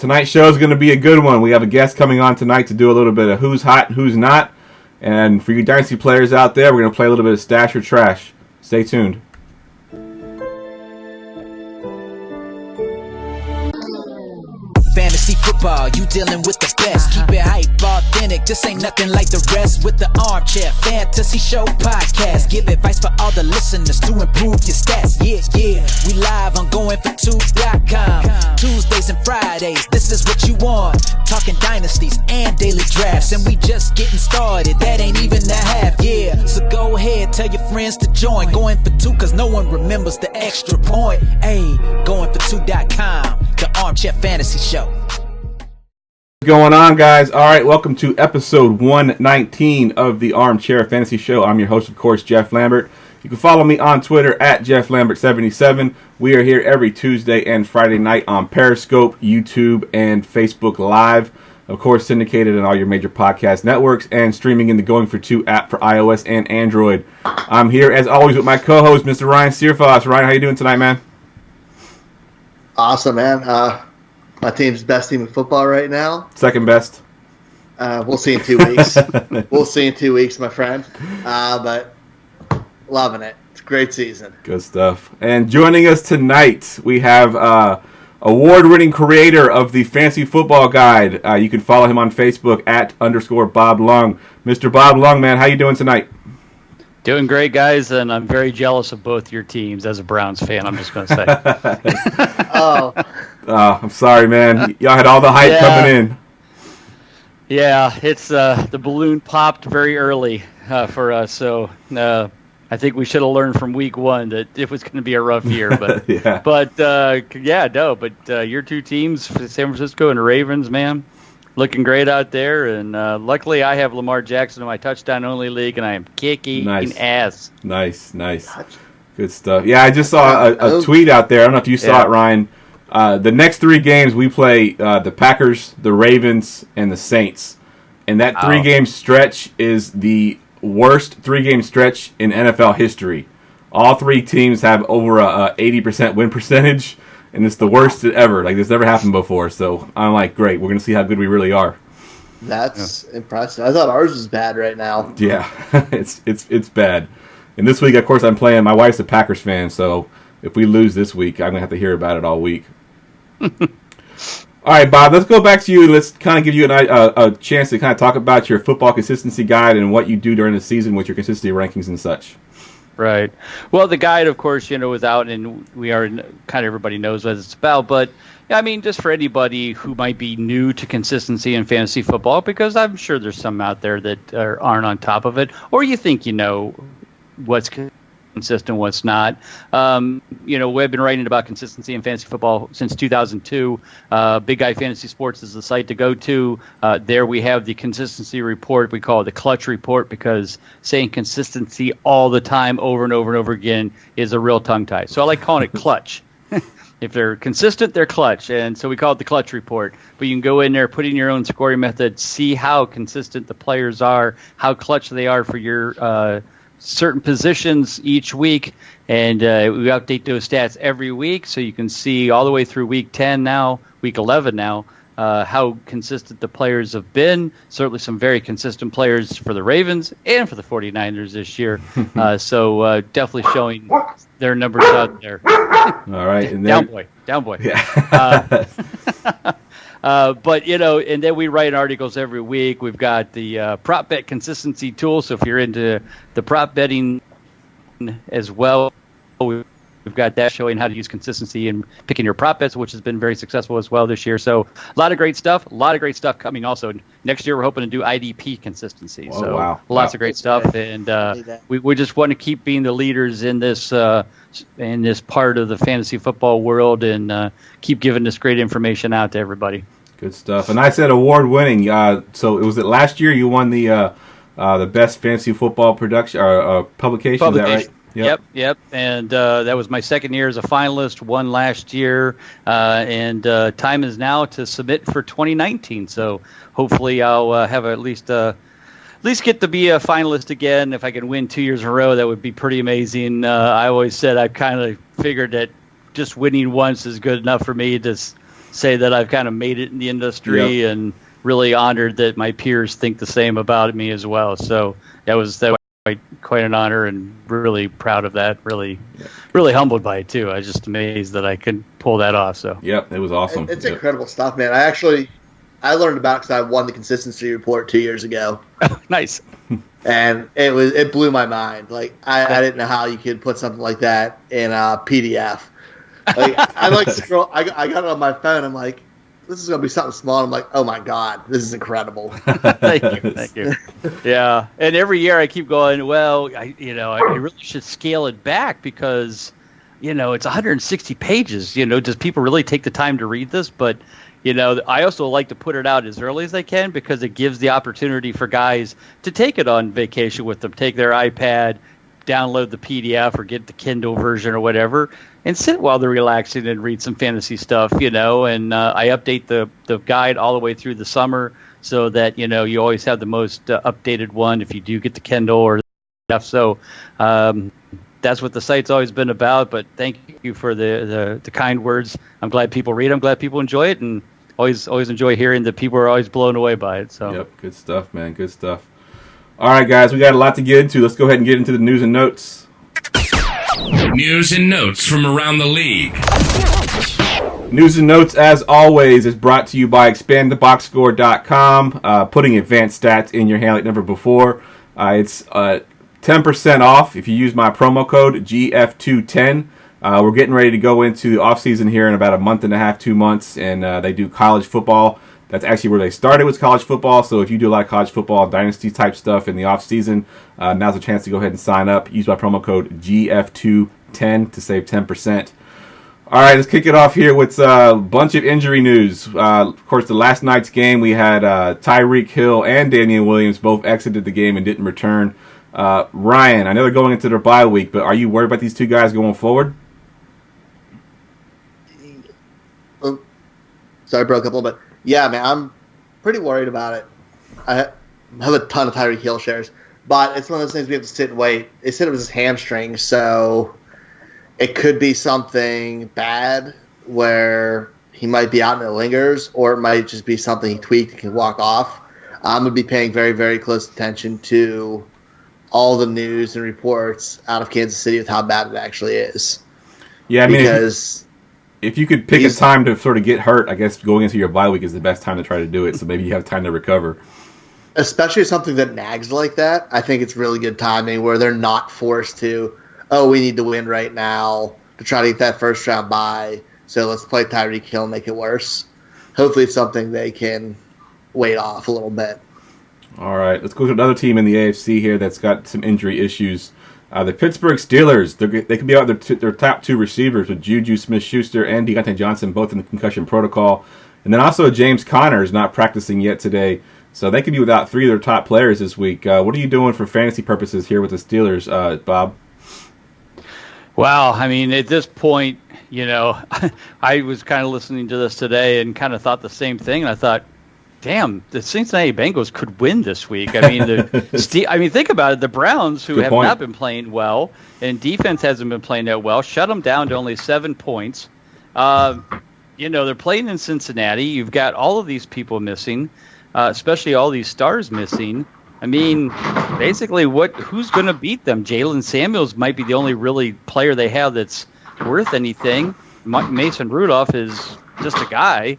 tonight's show is going to be a good one. We have a guest coming on tonight to do a little bit of who's hot and who's not. And for you Dynasty players out there, we're going to play a little bit of Stash or Trash. Stay tuned. Fantasy football, you dealing with the best. Keep it hype, authentic, this ain't nothing like the rest. With the Armchair Fantasy Show podcast, give advice for all the listeners to improve your stats. Yeah, we live on goingfor2.com. Tuesdays and Fridays, this is what you want. Talking dynasties and daily drafts, and we just getting started, that ain't even the half. Yeah, so go ahead, tell your friends to join. Going for two, cause no one remembers the extra point. Hey, goingfor2.com, the Armchair Fantasy Show. What's going on, guys? All right, welcome to episode 119 of the Armchair Fantasy Show. I'm your host, of course, Jeff Lambert. You can follow me on Twitter at JeffLambert77. We are here every Tuesday and Friday night on Periscope, YouTube, and Facebook Live. Of course, syndicated on all your major podcast networks and streaming in the Going for Two app for iOS and Android. I'm here, as always, with my co-host, Mr. Ryan Searfoss. Ryan, how you doing tonight, man? Awesome, man. My team's best team in football right now. Second best. We'll see in 2 weeks. We'll see in 2 weeks, my friend. But loving it. It's a great season. Good stuff. And joining us tonight, we have award-winning creator of the Fantasy Football Guide. You can follow him on Facebook at _Bob Lung. Mr. Bob Lung, man, how you doing tonight? Doing great, guys, and I'm very jealous of both your teams as a Browns fan, I'm just going to say. Oh, I'm sorry, man. Y'all had all the hype coming in. Yeah, it's the balloon popped very early for us, so I think we should have learned from week one that it was going to be a rough year. But your two teams, San Francisco and the Ravens, man, looking great out there. And luckily I have Lamar Jackson in my touchdown-only league, and I am kicking ass. Nice. Good stuff. Yeah, I just saw a tweet out there. I don't know if you saw it, Ryan. The next three games we play the Packers, the Ravens, and the Saints. And that three-game stretch is the worst three-game stretch in NFL history. All three teams have over a 80% win percentage, and it's the worst ever. Like, this never happened before. So I'm like, great. We're going to see how good we really are. That's impressive. I thought ours was bad right now. Yeah, it's bad. And this week, of course, I'm playing. My wife's a Packers fan, so if we lose this week, I'm going to have to hear about it all week. All right, Bob, let's go back to you. Let's kind of give you a chance to kind of talk about your football consistency guide and what you do during the season with your consistency rankings and such. Right. Well, the guide, of course, was out, and we are kind of everybody knows what it's about. But, I mean, just for anybody who might be new to consistency in fantasy football, because I'm sure there's some out there that aren't on top of it, or you think you know what's consistent, what's not. We've been writing about consistency in fantasy football since 2002. Big Guy Fantasy Sports is the site to go to. There we have the consistency report. We call it the clutch report, because saying consistency all the time over and over and over again is a real tongue tie. So I like calling it clutch. If they're consistent, they're clutch. And so we call it the clutch report. But you can go in there, put in your own scoring method, see how consistent the players are, how clutch they are for your certain positions each week, and we update those stats every week, so you can see all the way through week 10 now, week 11 now, how consistent the players have been. Certainly some very consistent players for the Ravens and for the 49ers this year. So definitely showing their numbers out there. All right. And then, down boy. Yeah. But, and then we write articles every week. We've got the prop bet consistency tool. So if you're into the prop betting as well, we've got that showing how to use consistency in picking your prop bets, which has been very successful as well this year. So a lot of great stuff coming also. Next year, we're hoping to do IDP consistency. Lots of great stuff. And we just want to keep being the leaders in this part of the fantasy football world, and keep giving this great information out to everybody. Good stuff. And I said award-winning. So was it last year you won the best fantasy football production publication? Is that right? Yep. And that was my second year as a finalist, won last year, and time is now to submit for 2019. So hopefully I'll have at least get to be a finalist again. If I can win 2 years in a row, that would be pretty amazing. I always said I kind of figured that just winning once is good enough for me to say that I've kind of made it in the industry, and really honored that my peers think the same about me as well. So that was quite an honor, and really proud of that. Really humbled by it too. I was just amazed that I could pull that off. So it was awesome. It's incredible stuff, man. I learned about it because I won the consistency report 2 years ago. Nice. And it blew my mind. Like I didn't know how you could put something like that in a PDF. Like I scroll. I got it on my phone. I'm like, this is gonna be something small. I'm like, oh my god, this is incredible. Thank you. Yeah, and every year I keep going. Well, I really should scale it back because, it's 160 pages. Does people really take the time to read this? But I also like to put it out as early as I can because it gives the opportunity for guys to take it on vacation with them, take their iPad, download the PDF or get the Kindle version or whatever, and sit while they're relaxing and read some fantasy stuff, and I update the guide all the way through the summer so that, you always have the most updated one if you do get the Kindle or stuff. So that's what the site's always been about, but thank you for the kind words. I'm glad people read it. I'm glad people enjoy it, and always enjoy hearing that people are always blown away by it. So Yep, good stuff, man. Good stuff. All right, guys, we got a lot to get into. Let's go ahead and get into the news and notes. News and notes from around the league. News and notes, as always, is brought to you by expandtheboxscore.com, putting advanced stats in your hand like never before. It's 10% off if you use my promo code GF210. We're getting ready to go into the offseason here in about a month and a half, 2 months, and they do college football. That's actually where they started, was college football. So if you do a lot of college football, dynasty type stuff in the offseason, now's a chance to go ahead and sign up. Use my promo code GF210 to save 10%. All right, let's kick it off here with a bunch of injury news. Of course, the last night's game, we had Tyreek Hill and Damian Williams both exited the game and didn't return. Ryan, I know they're going into their bye week, but are you worried about these two guys going forward? Sorry, I broke up a little bit. Yeah, man, I'm pretty worried about it. I have a ton of Tyreek Hill shares, but it's one of those things we have to sit and wait. They said it was his hamstring, so it could be something bad where he might be out and it lingers, or it might just be something he tweaked and can walk off. I'm going to be paying very, very close attention to all the news and reports out of Kansas City with how bad it actually is. Yeah, I mean, because if you could pick a time to sort of get hurt, I guess going into your bye week is the best time to try to do it, so maybe you have time to recover. Especially something that nags like that, I think it's really good timing where they're not forced to, we need to win right now to try to get that first round bye, so let's play Tyreek Hill and make it worse. Hopefully it's something they can wait off a little bit. All right, let's go to another team in the AFC here that's got some injury issues. The Pittsburgh Steelers, they could be out their top two receivers with Juju Smith-Schuster and Deontay Johnson both in the concussion protocol. And then also James Conner is not practicing yet today. So they could be without three of their top players this week. What are you doing for fantasy purposes here with the Steelers, Bob? Wow, I mean, at this point, I was kind of listening to this today and kind of thought the same thing. And I thought, damn, the Cincinnati Bengals could win this week. I mean, think about it. The Browns, who have not been playing well, and defense hasn't been playing that well, shut them down to only 7 points. They're playing in Cincinnati. You've got all of these people missing, especially all these stars missing. I mean, basically, who's going to beat them? Jalen Samuels might be the only really player they have that's worth anything. Mason Rudolph is just a guy.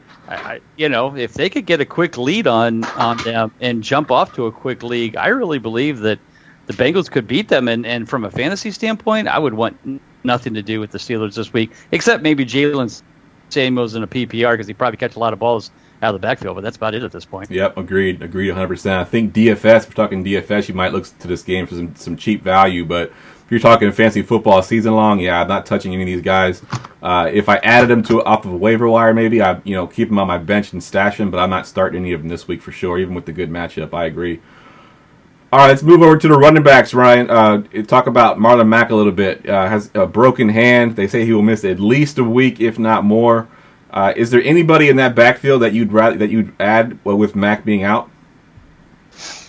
If they could get a quick lead on them and jump off to a quick lead, I really believe that the Bengals could beat them. And from a fantasy standpoint, I would want nothing to do with the Steelers this week, except maybe Jalen Samuels in a PPR because he probably catch a lot of balls out of the backfield, but that's about it at this point. Yep, agreed 100%. I think DFS, if we're talking DFS, you might look to this game for some cheap value, but if you're talking fantasy football season long, I'm not touching any of these guys. If I added them off of a waiver wire, maybe I keep them on my bench and stash them, but I'm not starting any of them this week for sure, even with the good matchup. I agree. All right, let's move over to the running backs, Ryan. Talk about Marlon Mack a little bit. Has a broken hand. They say he will miss at least a week, if not more. Is there anybody in that backfield that you'd add with Mack being out?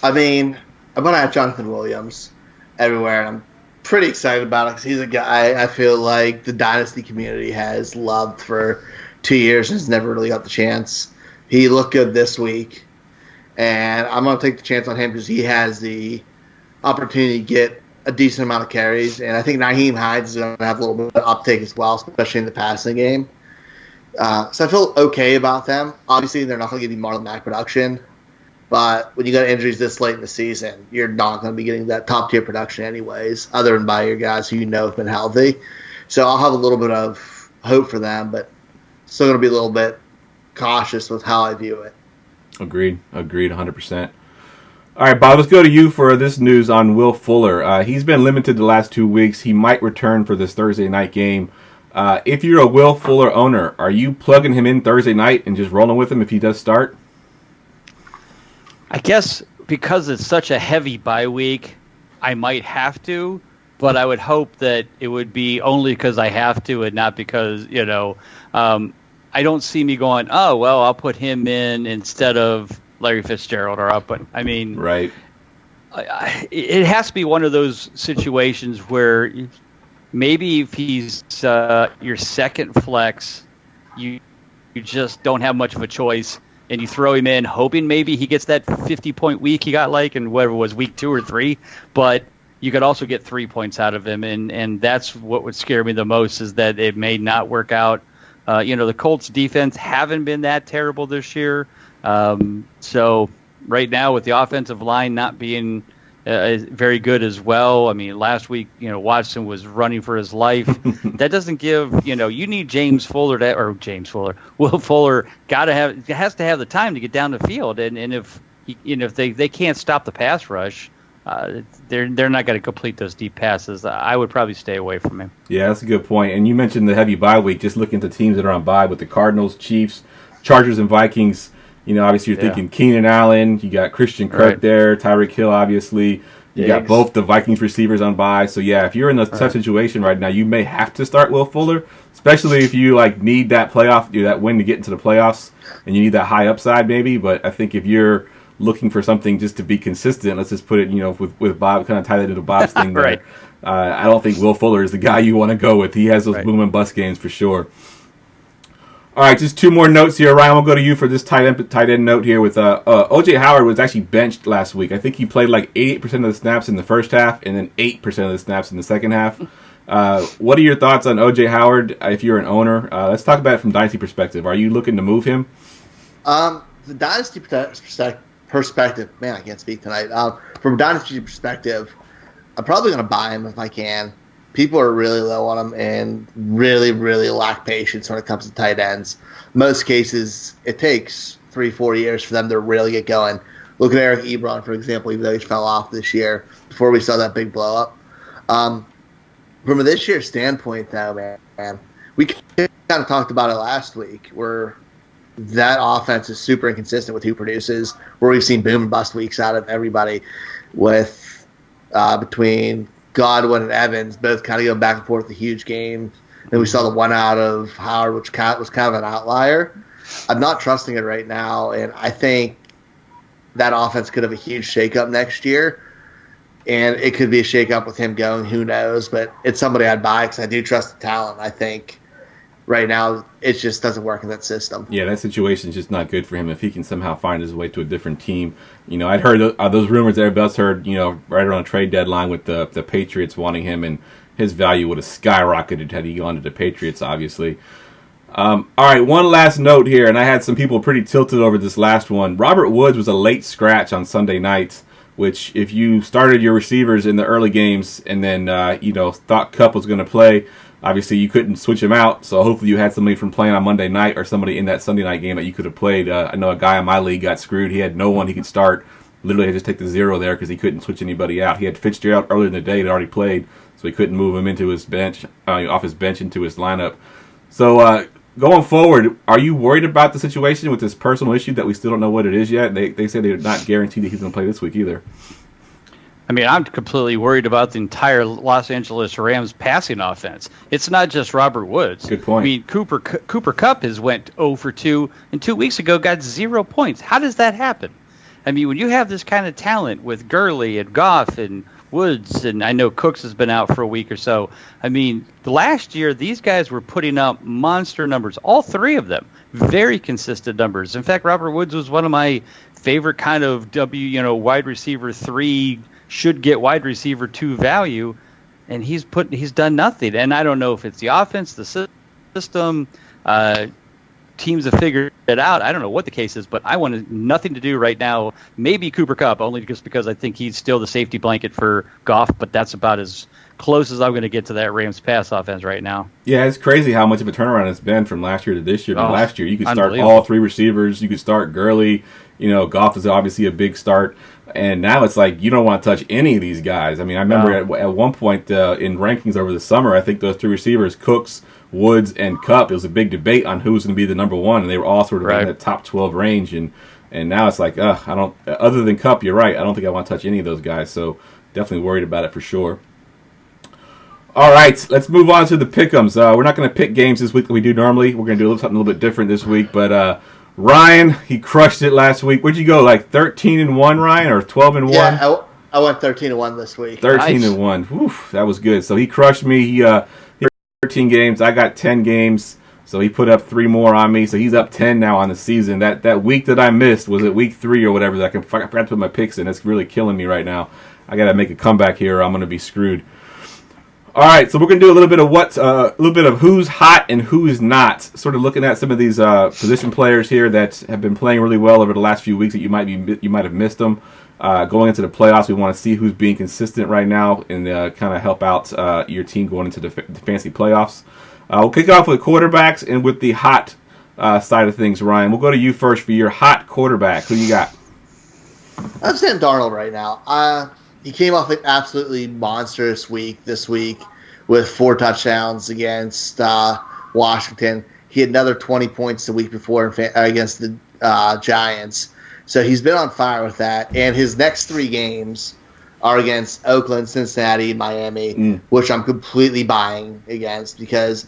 I mean, I'm going to add Jonathan Williams everywhere, and I'm pretty excited about it because he's a guy I feel like the dynasty community has loved for 2 years and has never really got the chance. He looked good this week, and I'm going to take the chance on him because he has the opportunity to get a decent amount of carries, and I think Naheem Hines is going to have a little bit of uptake as well, especially in the passing game. So I feel okay about them. Obviously, they're not going to give you Marlon Mack production, but when you got injuries this late in the season, you're not going to be getting that top-tier production anyways, other than by your guys who you know have been healthy. So I'll have a little bit of hope for them, but still going to be a little bit cautious with how I view it. Agreed, 100%. All right, Bob, let's go to you for this news on Will Fuller. He's been limited the last 2 weeks. He might return for this Thursday night game. If you're a Will Fuller owner, are you plugging him in Thursday night and just rolling with him if he does start? I guess because it's such a heavy bye week, I might have to, but I would hope that it would be only because I have to and not because, I don't see me going, oh, well, I'll put him in instead of Larry Fitzgerald or up. But I mean, right. It has to be one of those situations where maybe if he's your second flex, you just don't have much of a choice, and you throw him in hoping maybe he gets that 50-point week he got in whatever it was, week 2 or 3. But you could also get 3 points out of him, and that's what would scare me the most is that it may not work out. The Colts defense haven't been that terrible this year. So right now with the offensive line not being very good as well. I mean, last week, Watson was running for his life. That doesn't give, you need Will Fuller has to have the time to get down the field. And if they can't stop the pass rush, they're not going to complete those deep passes. I would probably stay away from him. Yeah, that's a good point. And you mentioned the heavy bye week. Just looking at the teams that are on bye with the Cardinals, Chiefs, Chargers, and Vikings. Obviously you're thinking Keenan Allen. You got Christian Kirk there, Tyreek Hill, obviously. You got both the Vikings receivers on bye. So, yeah, if you're in a tough situation right now, you may have to start Will Fuller, especially if you need that that win to get into the playoffs, and you need that high upside maybe. But I think if you're looking for something just to be consistent, let's just put it, with Bob, kind of tie that into Bob's thing there. Right. I don't think Will Fuller is the guy you want to go with. He has those boom and bust games for sure. All right, just 2 more notes here. Ryan, we'll go to you for this tight end note here. With O.J. Howard was actually benched last week. I think he played 88% of the snaps in the first half and then 8% of the snaps in the second half. What are your thoughts on O.J. Howard if you're an owner? Let's talk about it from Dynasty perspective. Are you looking to move him? The Dynasty perspective, man, I can't speak tonight. From a Dynasty perspective, I'm probably going to buy him if I can. People are really low on him and really, really lack patience when it comes to tight ends. Most cases, it takes 3-4 years for them to really get going. Look at Eric Ebron, for example, even though he fell off this year before we saw that big blow up. From a this year's standpoint, though, man, we kind of talked about it last week where that offense is super inconsistent with who produces, where we've seen boom and bust weeks out of everybody with between Godwin and Evans, both kind of going back and forth, a huge game. Then we saw the one out of Howard, which was kind of an outlier. I'm not trusting it right now, and I think that offense could have a huge shakeup next year, and it could be a shakeup with him going. Who knows? But it's somebody I'd buy because I do trust the talent. I think right now it just doesn't work in that system. Yeah, that situation is just not good for him if he can somehow find his way to a different team. I'd heard those rumors everybody else heard, right around the trade deadline with the Patriots wanting him, and his value would have skyrocketed had he gone to the Patriots, obviously. All right, one last note here, and I had some people pretty tilted over this last one. Robert Woods was a late scratch on Sunday night, which if you started your receivers in the early games and then, thought Kupp was going to play, obviously, you couldn't switch him out, so hopefully you had somebody from playing on Monday night or somebody in that Sunday night game that you could have played. I know a guy in my league got screwed. He had no one he could start. Literally had to just take the 0 there because he couldn't switch anybody out. He had Fitzgerald earlier in the day that already played, so he couldn't move him into his bench, off his bench into his lineup. So going forward, are you worried about the situation with this personal issue that we still don't know what it is yet? They say they're not guaranteed that he's going to play this week either. I mean, I'm completely worried about the entire Los Angeles Rams passing offense. It's not just Robert Woods. Good point. I mean, Cooper Kupp went 0 for 2, and 2 weeks ago got 0 points. How does that happen? I mean, when you have this kind of talent with Gurley and Goff and Woods, and I know Cooks has been out for a week or so. I mean, last year, these guys were putting up monster numbers, all three of them, very consistent numbers. In fact, Robert Woods was one of my favorite kind of wide receiver 3, should get wide receiver 2 value, and he's done nothing. And I don't know if it's the offense, the system, teams have figured it out. I don't know what the case is, but I want nothing to do right now. Maybe Cooper Kupp, only just because I think he's still the safety blanket for Goff, but that's about as close as I'm going to get to that Rams pass offense right now. Yeah, it's crazy how much of a turnaround it's been from last year to this year. Last year, you could start all 3 receivers. You could start Gurley. Goff is obviously a big start. And now it's like you don't want to touch any of these guys. I mean, I remember at one point in rankings over the summer, I think those 3 receivers, Cooks, Woods, and Kupp, it was a big debate on who was going to be the number 1, and they were all sort of in the top 12 range. And now it's like, I don't. Other than Kupp, you're right. I don't think I want to touch any of those guys. So definitely worried about it for sure. All right, let's move on to the pick'ems. We're not going to pick games this week like we do normally. We're going to do something a little bit different this week. But Ryan, he crushed it last week. Where'd you go? Like 13-1, Ryan, or 12-1? Yeah, I went 13-1 this week. 13-1. Oof, that was good. So he crushed me. He 13 games. I got 10 games. So he put up 3 more on me. So he's up 10 now on the season. That week that I missed, was it week 3 or whatever? I forgot to put my picks in. It's really killing me right now. I got to make a comeback here, or I'm going to be screwed. All right, so we're going to do a little bit of who's hot and who's not. Sort of looking at some of these position players here that have been playing really well over the last few weeks that you might have missed them. Going into the playoffs, we want to see who's being consistent right now and kind of help out your team going into the fantasy playoffs. We'll kick off with quarterbacks and with the hot side of things, Ryan. We'll go to you first for your hot quarterback. Who you got? I'm saying Darnold right now. He came off an absolutely monstrous week this week with 4 touchdowns against Washington. He had another 20 points the week before against the Giants. So he's been on fire with that. And his next 3 games are against Oakland, Cincinnati, Miami, which I'm completely buying against because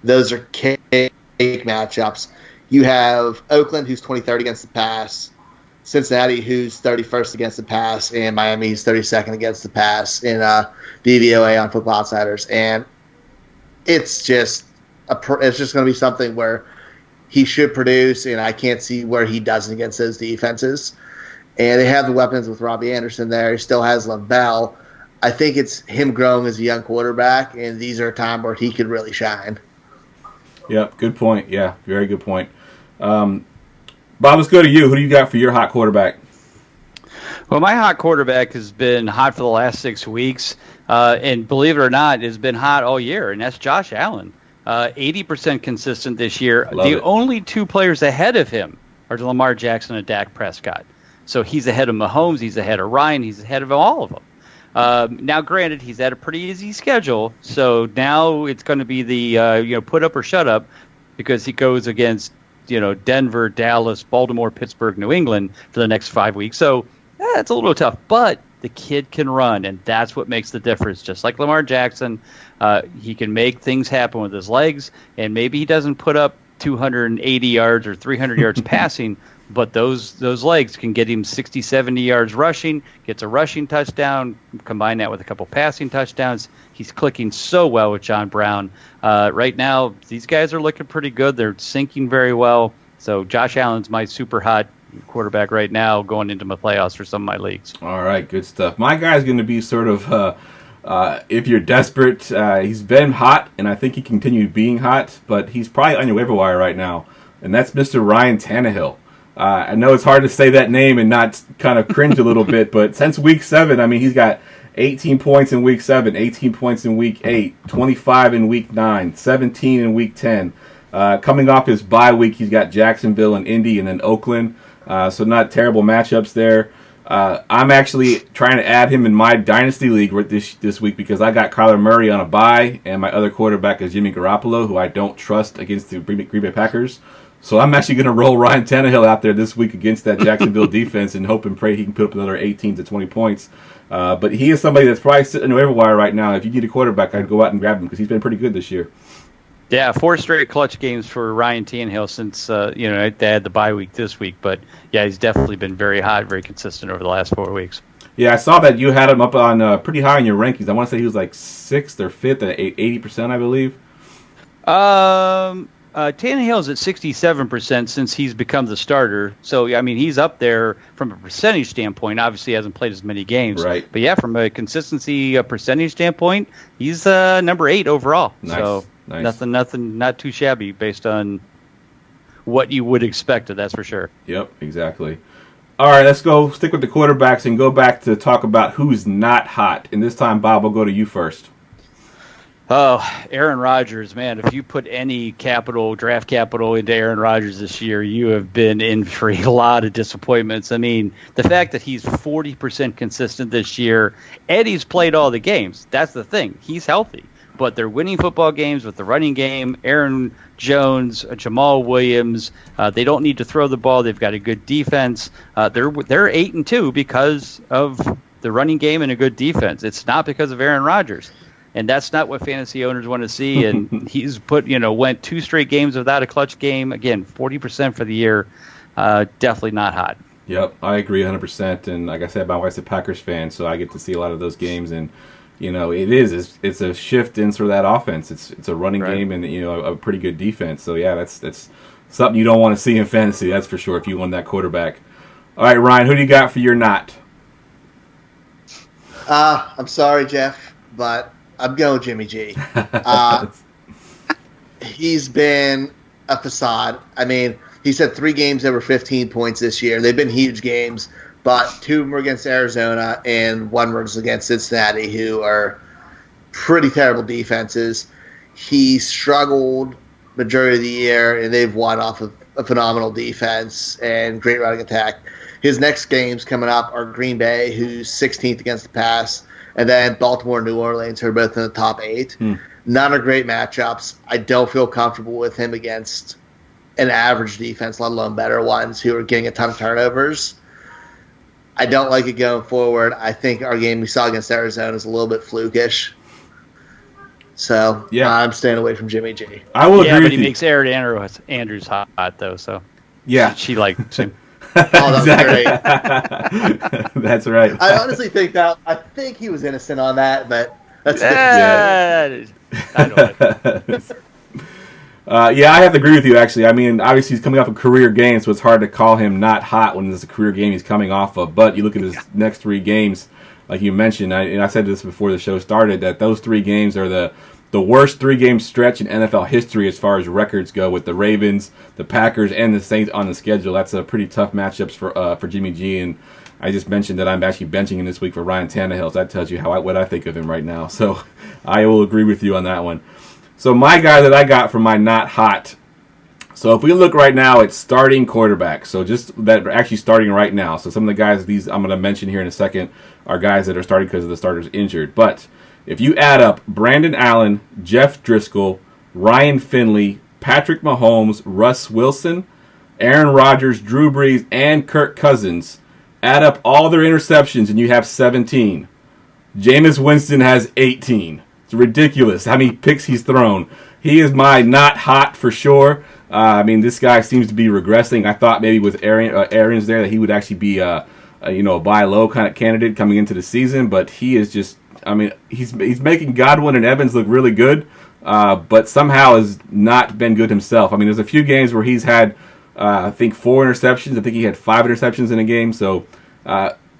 those are cake matchups. You have Oakland, who's 23rd against the pass, Cincinnati, who's 31st against the pass, and Miami, who's 32nd against the pass in DVOA on Football Outsiders. And it's just going to be something where he should produce, and I can't see where he doesn't against those defenses. And they have the weapons with Robbie Anderson there. He still has Bell. I think it's him growing as a young quarterback, and these are a time where he could really shine. Yep, good point. Yeah, very good point. Bob, let's go to you. Who do you got for your hot quarterback? Well, my hot quarterback has been hot for the last 6 weeks, and believe it or not, has been hot all year, and that's Josh Allen. 80% consistent this year. The only 2 players ahead of him are Lamar Jackson and Dak Prescott. So he's ahead of Mahomes, he's ahead of Ryan, he's ahead of all of them. Now, granted, he's had a pretty easy schedule, so now it's going to be the put up or shut up because he goes against Denver, Dallas, Baltimore, Pittsburgh, New England for the next 5 weeks. So it's a little tough, but the kid can run, and that's what makes the difference. Just like Lamar Jackson, he can make things happen with his legs, and maybe he doesn't put up 280 yards or 300 yards passing, but those legs can get him 60, 70 yards rushing, gets a rushing touchdown, combine that with a couple passing touchdowns. He's clicking so well with John Brown. Right now, these guys are looking pretty good. They're syncing very well. So Josh Allen's my super hot quarterback right now going into my playoffs for some of my leagues. All right, good stuff. My guy's going to be sort of, if you're desperate, he's been hot, and I think he continued being hot, but he's probably on your waiver wire right now, and that's Mr. Ryan Tannehill. I know it's hard to say that name and not kind of cringe a little bit, but since week 7, I mean, he's got 18 points in week 7, 18 points in week 8, 25 in week 9, 17 in week 10. Coming off his bye week, he's got Jacksonville and Indy and then Oakland, so not terrible matchups there. I'm actually trying to add him in my dynasty league this week because I got Kyler Murray on a bye, and my other quarterback is Jimmy Garoppolo, who I don't trust against the Green Bay Packers. So I'm actually going to roll Ryan Tannehill out there this week against that Jacksonville defense and hope and pray he can put up another 18 to 20 points. But he is somebody that's probably sitting on the waiver wire right now. If you need a quarterback, I'd go out and grab him because he's been pretty good this year. Yeah, 4 straight clutch games for Ryan Tannehill since they had the bye week this week. But yeah, he's definitely been very hot, very consistent over the last 4 weeks. Yeah, I saw that you had him up on pretty high in your rankings. I want to say he was like 6th or 5th at 80%, I believe. Tannehill's at 67% since he's become the starter. So, I mean, he's up there from a percentage standpoint. Obviously, he hasn't played as many games. Right. But, yeah, from a consistency percentage standpoint, he's number 8 overall. Nice. So, nice. nothing, not too shabby based on what you would expect, that's for sure. Yep, exactly. All right, let's go stick with the quarterbacks and go back to talk about who's not hot. And this time, Bob, we'll go to you first. Oh, Aaron Rodgers, man, if you put any draft capital into Aaron Rodgers this year, you have been in for a lot of disappointments. I mean, the fact that he's 40% consistent this year, and he's played all the games, that's the thing. He's healthy. But they're winning football games with the running game. Aaron Jones, Jamal Williams, they don't need to throw the ball. They've got a good defense. They're 8-2 because of the running game and a good defense. It's not because of Aaron Rodgers. And that's not what fantasy owners want to see. And he's went 2 straight games without a clutch game. Again, 40% for the year. Definitely not hot. Yep, I agree 100%. And like I said, my wife's a Packers fan, so I get to see a lot of those games. And it's a shift in sort of that offense. It's a running game and a pretty good defense. So yeah, that's something you don't want to see in fantasy. That's for sure. If you want that quarterback. All right, Ryan, who do you got for your not? I'm sorry, Jeff, but I'm going Jimmy G. He's been a facade. I mean, he's had 3 games over 15 points this year. They've been huge games, but 2 were against Arizona and 1 was against Cincinnati, who are pretty terrible defenses. He struggled majority of the year, and they've won off of a phenomenal defense and great running attack. His next games coming up are Green Bay, who's 16th against the pass, and then Baltimore and New Orleans, who are both in the top 8. None are great matchups. I don't feel comfortable with him against an average defense, let alone better ones, who are getting a ton of turnovers. I don't like it going forward. I think our game we saw against Arizona is a little bit flukish. So yeah, I'm staying away from Jimmy G. I will agree but with he you. makes Aaron Andrews hot though. So yeah, she likes him. Oh, that was great. That's right. I honestly think he was innocent on that, but that's I know. Yeah, I have to agree with you, actually. I mean, obviously he's coming off a career game, so it's hard to call him not hot when it's a career game he's coming off of. But you look at his next 3 games, like you mentioned, and I said this before the show started, that those 3 games are the worst 3-game stretch in NFL history as far as records go, with the Ravens, the Packers, and the Saints on the schedule. That's a pretty tough matchups for Jimmy G. And I just mentioned that I'm actually benching him this week for Ryan Tannehill, so that tells you what I think of him right now. So I will agree with you on that one. So my guy that I got for my not hot. So if we look right now at starting quarterbacks, so just that are actually starting right now. So some of the guys these I'm going to mention here in a second are guys that are starting because of the starters injured. But if you add up Brandon Allen, Jeff Driscoll, Ryan Finley, Patrick Mahomes, Russ Wilson, Aaron Rodgers, Drew Brees, and Kirk Cousins, add up all their interceptions and you have 17. Jameis Winston has 18. It's ridiculous how many picks he's thrown. He is my not hot for sure. I mean, this guy seems to be regressing. I thought maybe with Arians there that he would actually be a buy low kind of candidate coming into the season, but he is just. I mean, he's making Godwin and Evans look really good, but somehow has not been good himself. I mean, there's a few games where he's had I think 4 interceptions. I think he had 5 interceptions in a game. So.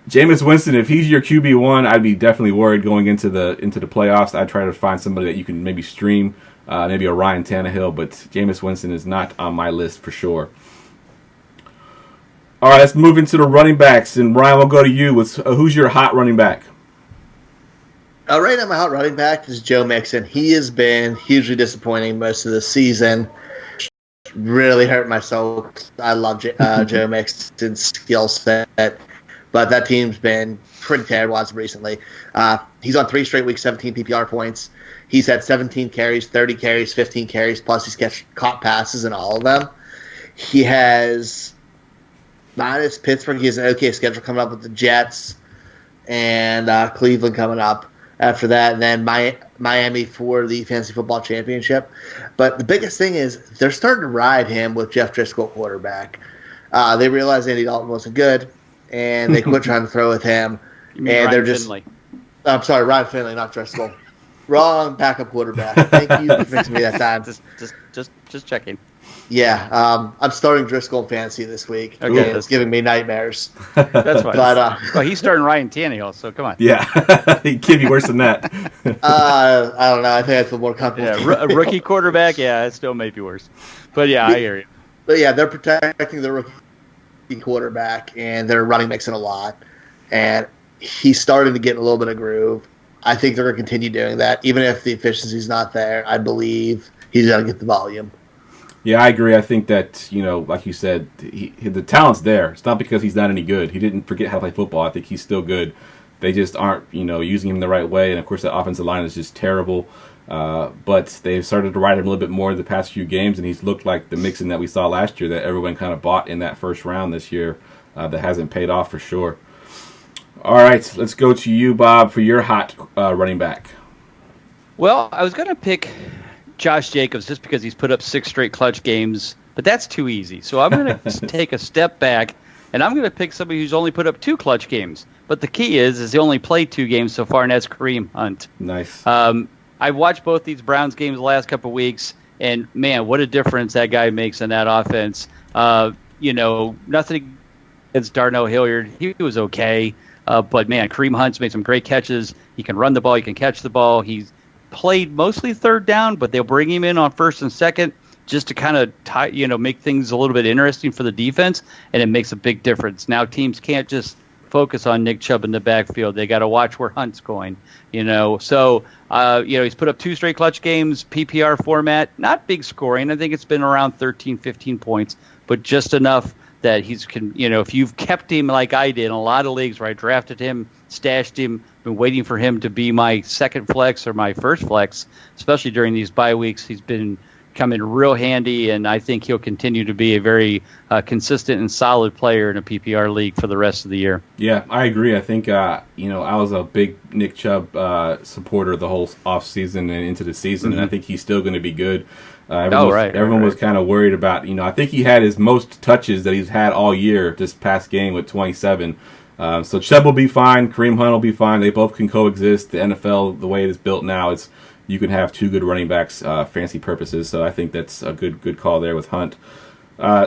Jameis Winston, if he's your QB1, I'd be definitely worried going into the playoffs. I'd try to find somebody that you can maybe stream, maybe a Ryan Tannehill, but Jameis Winston is not on my list for sure. All right, let's move into the running backs, and Ryan, we'll go to you. Who's your hot running back? Right now, my hot running back is Joe Mixon. He has been hugely disappointing most of the season. Really hurt my soul. I love Joe Mixon's skill set. But that team's been pretty terrible as of recently. He's on 3 straight weeks, 17 PPR points. He's had 17 carries, 30 carries, 15 carries, plus he's caught passes in all of them. He has, minus Pittsburgh, he has an okay schedule coming up with the Jets and Cleveland coming up after that, and then Miami for the Fantasy Football Championship. But the biggest thing is they're starting to ride him with Jeff Driscoll quarterback. They realized Andy Dalton wasn't good, and they quit trying to throw with him. You mean and Ryan they're just. Finley. I'm sorry, Ryan Finley, not Driscoll. Wrong backup quarterback. Thank you for fixing me that time. Just checking. Yeah, I'm starting Driscoll in fantasy this week. Okay, It's giving me nightmares. That's fine. But well, he's starting Ryan Tannehill, so come on. Yeah, it can't be worse than that. I don't know. I think I feel more comfortable. Yeah, a rookie quarterback. Yeah, it still may be worse. But yeah, I hear you. But yeah, they're protecting the rookie quarterback, and they're running mixing a lot. And he's starting to get in a little bit of groove. I think they're going to continue doing that, even if the efficiency's not there. I believe he's going to get the volume. Yeah, I agree. I think that, like you said, the talent's there. It's not because he's not any good. He didn't forget how to play football. I think he's still good. They just aren't, using him the right way. And, of course, the offensive line is just terrible. But they've started to ride him a little bit more the past few games, and he's looked like the Mixon that we saw last year that everyone kind of bought in that first round this year that hasn't paid off for sure. All right, let's go to you, Bob, for your hot running back. Well, I was going to pick Josh Jacobs just because he's put up 6 straight clutch games, but that's too easy. So I'm going to take a step back, and I'm going to pick somebody who's only put up 2 clutch games. But the key is he only played 2 games so far, and that's Kareem Hunt. Nice. I've watched both these Browns games the last couple of weeks, and, man, what a difference that guy makes in that offense. Nothing against Darnell Hilliard. He was okay. But, man, Kareem Hunt's made some great catches. He can run the ball. He can catch the ball. He's played mostly third down, but they'll bring him in on first and second just to kind of make things a little bit interesting for the defense, and it makes a big difference. Now teams can't just focus on Nick Chubb in the backfield. They got to watch where Hunt's going, So, he's put up 2 straight clutch games, PPR format, not big scoring. I think it's been around 13, 15 points, but just enough that if you've kept him like I did in a lot of leagues where I drafted him, stashed him, been waiting for him to be my second flex or my first flex, especially during these bye weeks, he's been coming real handy, and I think he'll continue to be a very consistent and solid player in a PPR league for the rest of the year. Yeah, I agree. I think, I was a big Nick Chubb supporter the whole offseason and into the season, and I think he's still going to be good. Everyone was kind of worried about, I think he had his most touches that he's had all year this past game with 27. So Chubb will be fine. Kareem Hunt will be fine. They both can coexist. The NFL, the way it is built now, you can have 2 good running backs, fantasy purposes. So I think that's a good call there with Hunt.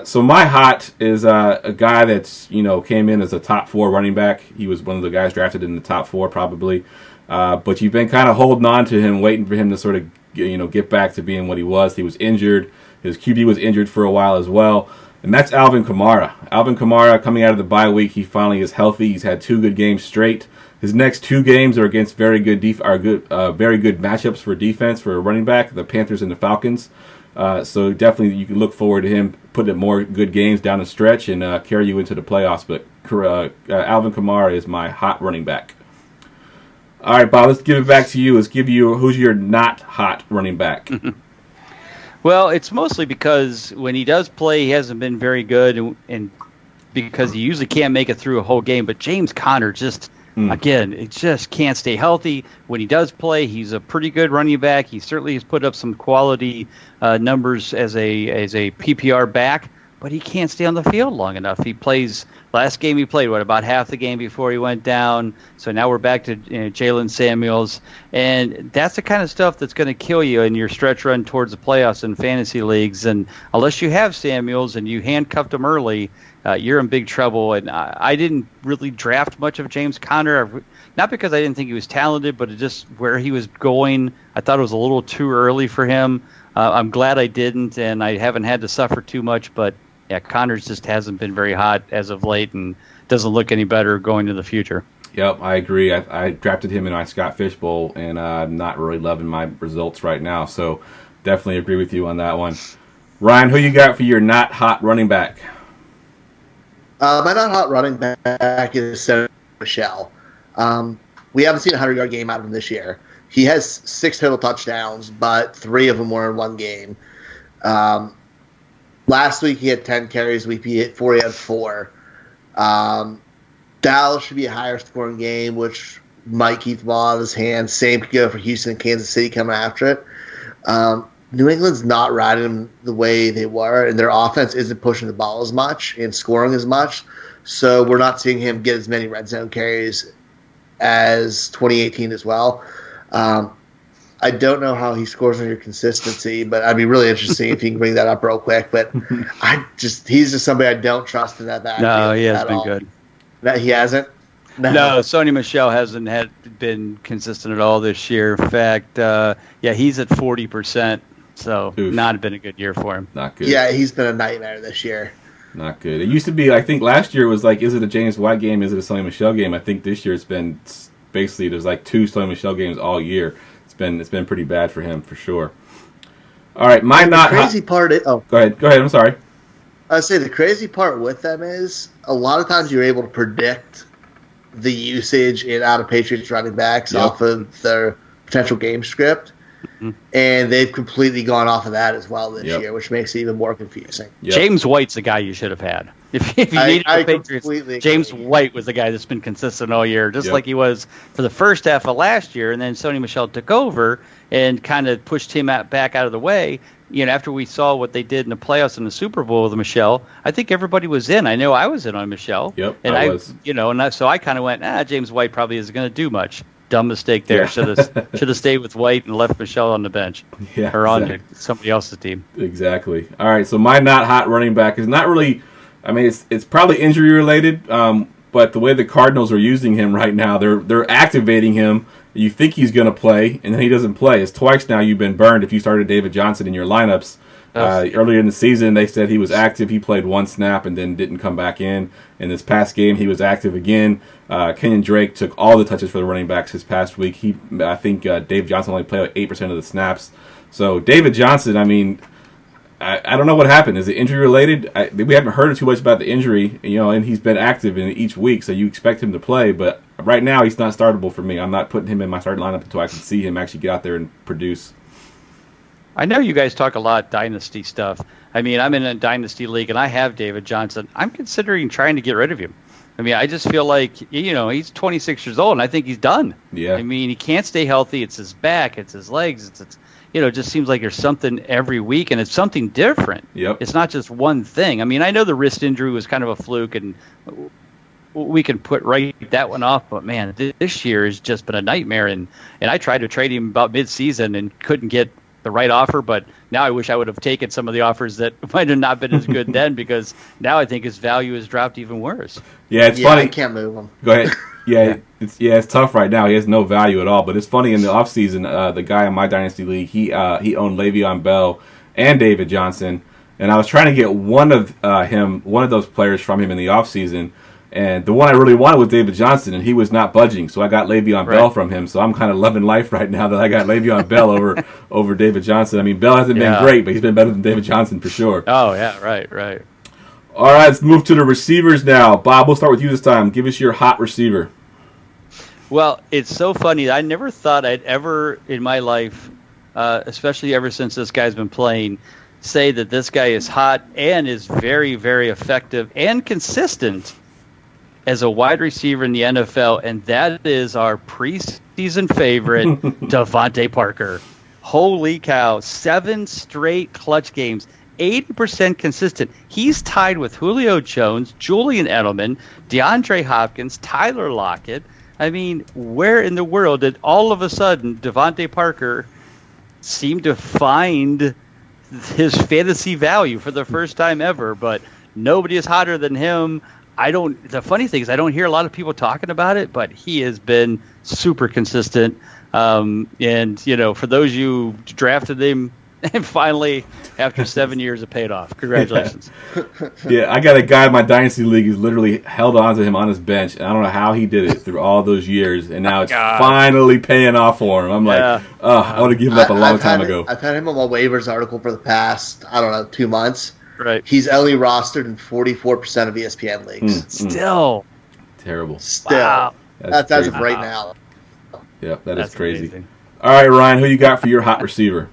So my hot is a guy that's, came in as a top 4 running back. He was one of the guys drafted in the top 4 probably. But you've been kind of holding on to him, waiting for him to sort of, get back to being what he was. He was injured. His QB was injured for a while as well. And that's Alvin Kamara. Alvin Kamara, coming out of the bye week, he finally is healthy. He's had 2 good games straight. His next 2 games are against very good matchups for defense for a running back, the Panthers and the Falcons. So definitely you can look forward to him putting up more good games down the stretch and carry you into the playoffs. But Alvin Kamara is my hot running back. All right, Bob, let's give it back to you. Who's your not hot running back? Well, it's mostly because when he does play, he hasn't been very good, and because he usually can't make it through a whole game. But James Conner again, it just can't stay healthy. When he does play, he's a pretty good running back. He certainly has put up some quality numbers as a PPR back, but he can't stay on the field long enough. Last game he played, about half the game before he went down. So now we're back to Jalen Samuels. And that's the kind of stuff that's going to kill you in your stretch run towards the playoffs in fantasy leagues. And unless you have Samuels and you handcuffed him early, you're in big trouble. And I didn't really draft much of James Conner, not because I didn't think he was talented, but just where he was going. I thought it was a little too early for him. I'm glad I didn't, and I haven't had to suffer too much. But, yeah, Connors just hasn't been very hot as of late and doesn't look any better going to the future. Yep, I agree. I drafted him in my Scott Fishbowl, and I'm not really loving my results right now. So definitely agree with you on that one. Ryan, who you got for your not hot running back? My not hot running back is Sony Michel. We haven't seen a 100-yard game out of him this year. He has 6 total touchdowns, but 3 of them were in one game. Last week he had 10 carries. Week he had 4. He had 4. Dallas should be a higher scoring game, which might keep the ball out of his hands. Same could go for Houston and Kansas City coming after it. New England's not riding them the way they were, and their offense isn't pushing the ball as much and scoring as much. So we're not seeing him get as many red zone carries as 2018 as well. I don't know how he scores on your consistency, but I'd be really interested if you can bring that up real quick. But he's just somebody I don't trust in that backfield. No, he has been good. That he hasn't. No, Sony Michel hasn't been consistent at all this year. In fact, he's at 40%, so not been a good year for him. Not good. Yeah, he's been a nightmare this year. Not good. It used to be, I think last year it was like, is it a James White game? Is it a Sony Michel game? I think this year it's been basically there's like 2 Sony Michel games all year. It's been pretty bad for him for sure. All right, the crazy part is, go ahead. I'm sorry. I'd say the crazy part with them is a lot of times you're able to predict the usage in out of Patriots running backs off of their potential game script, and they've completely gone off of that as well this year, which makes it even more confusing. James White's the guy you should have had. If you needed the Patriots, James White was the guy that's been consistent all year, just like he was for the first half of last year, and then Sony Michel took over and kind of pushed him back out of the way. After we saw what they did in the playoffs in the Super Bowl with Michel, I think everybody was in. I know I was in on Michel. Yep, and I was. So I kind of went, James White probably isn't going to do much. Dumb mistake there. Should have stayed with White and left Michel on the bench or on somebody else's team. Exactly. All right, so my not hot running back is not really. I mean, it's probably injury related, but the way the Cardinals are using him right now, they're activating him. You think he's going to play, and then he doesn't play. It's twice now you've been burned if you started David Johnson in your lineups. Earlier in the season, they said he was active. He played 1 snap and then didn't come back in. In this past game, he was active again. Kenyon Drake took all the touches for the running backs this past week. I think David Johnson only played like 8% of the snaps. So David Johnson, I mean, I don't know what happened. Is it injury related? We haven't heard too much about the injury, and he's been active in each week, so you expect him to play. But right now, he's not startable for me. I'm not putting him in my starting lineup until I can see him actually get out there and produce. I know you guys talk a lot dynasty stuff. I mean, I'm in a dynasty league, and I have David Johnson. I'm considering trying to get rid of him. I mean, I just feel like, he's 26 years old, and I think he's done. Yeah. I mean, he can't stay healthy. It's his back. It's his legs. It's it just seems like there's something every week, and it's something different. Yep. It's not just one thing. I mean, I know the wrist injury was kind of a fluke, and we can write that one off. But, man, this year has just been a nightmare. And I tried to trade him about mid-season and couldn't get the right offer. But now I wish I would have taken some of the offers that might have not been as good then, because now I think his value has dropped even worse. Yeah, it's funny. I can't move him. Go ahead. It's tough right now. He has no value at all. But it's funny, in the offseason, the guy in my dynasty league, he owned Le'Veon Bell and David Johnson, and I was trying to get one of those players from him in the offseason, and the one I really wanted was David Johnson, and he was not budging, so I got Le'Veon Bell from him. So I'm kind of loving life right now that I got Le'Veon Bell over David Johnson. I mean, Bell hasn't been great, but he's been better than David Johnson for sure. Oh yeah, right. All right, let's move to the receivers now. Bob, we'll start with you this time. Give us your hot receiver. Well, it's so funny. I never thought I'd ever in my life, especially ever since this guy's been playing, say that this guy is hot and is very, very effective and consistent as a wide receiver in the NFL, and that is our preseason favorite, Devontae Parker. Holy cow, 7 straight clutch games. 80% consistent. He's tied with Julio Jones, Julian Edelman, DeAndre Hopkins, Tyler Lockett. I mean, where in the world did all of a sudden Devontae Parker seem to find his fantasy value for the first time ever? But nobody is hotter than him. The funny thing is I don't hear a lot of people talking about it, but he has been super consistent. And, for those you drafted him, and finally, after 7 years, it paid off. Congratulations. Yeah, I got a guy in my dynasty league who's literally held on to him on his bench, and I don't know how he did it through all those years, and now it's finally paying off for him. I'm like, I would have given up a long time ago. I've had him on my waivers article for the past, 2 months. Right. He's only rostered in 44% of ESPN leagues. Still. Terrible. Still. Wow. That's as of right now. Yeah, that's crazy. Amazing. All right, Ryan, who you got for your hot receiver?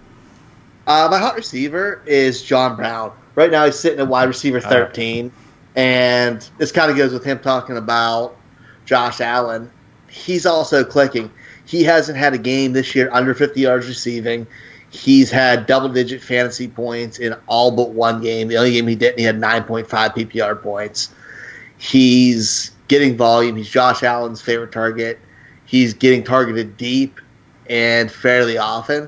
My hot receiver is John Brown. Right now he's sitting at wide receiver 13, and this kind of goes with him talking about Josh Allen. He's also clicking. He hasn't had a game this year under 50 yards receiving. He's had double-digit fantasy points in all but one game. The only game he didn't, he had 9.5 PPR points. He's getting volume. He's Josh Allen's favorite target. he's getting targeted deep and fairly often,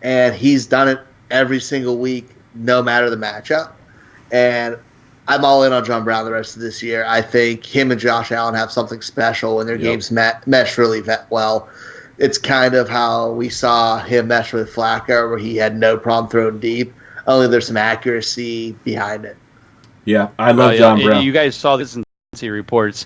and he's done it every single week, no matter the matchup. And I'm all in on John Brown the rest of this year. I think him and Josh Allen have something special when their games mesh really well. It's kind of how we saw him mesh with Flacco, where he had no problem throwing deep, only there's some accuracy behind it. Yeah, I love John Brown. You guys saw this in reports.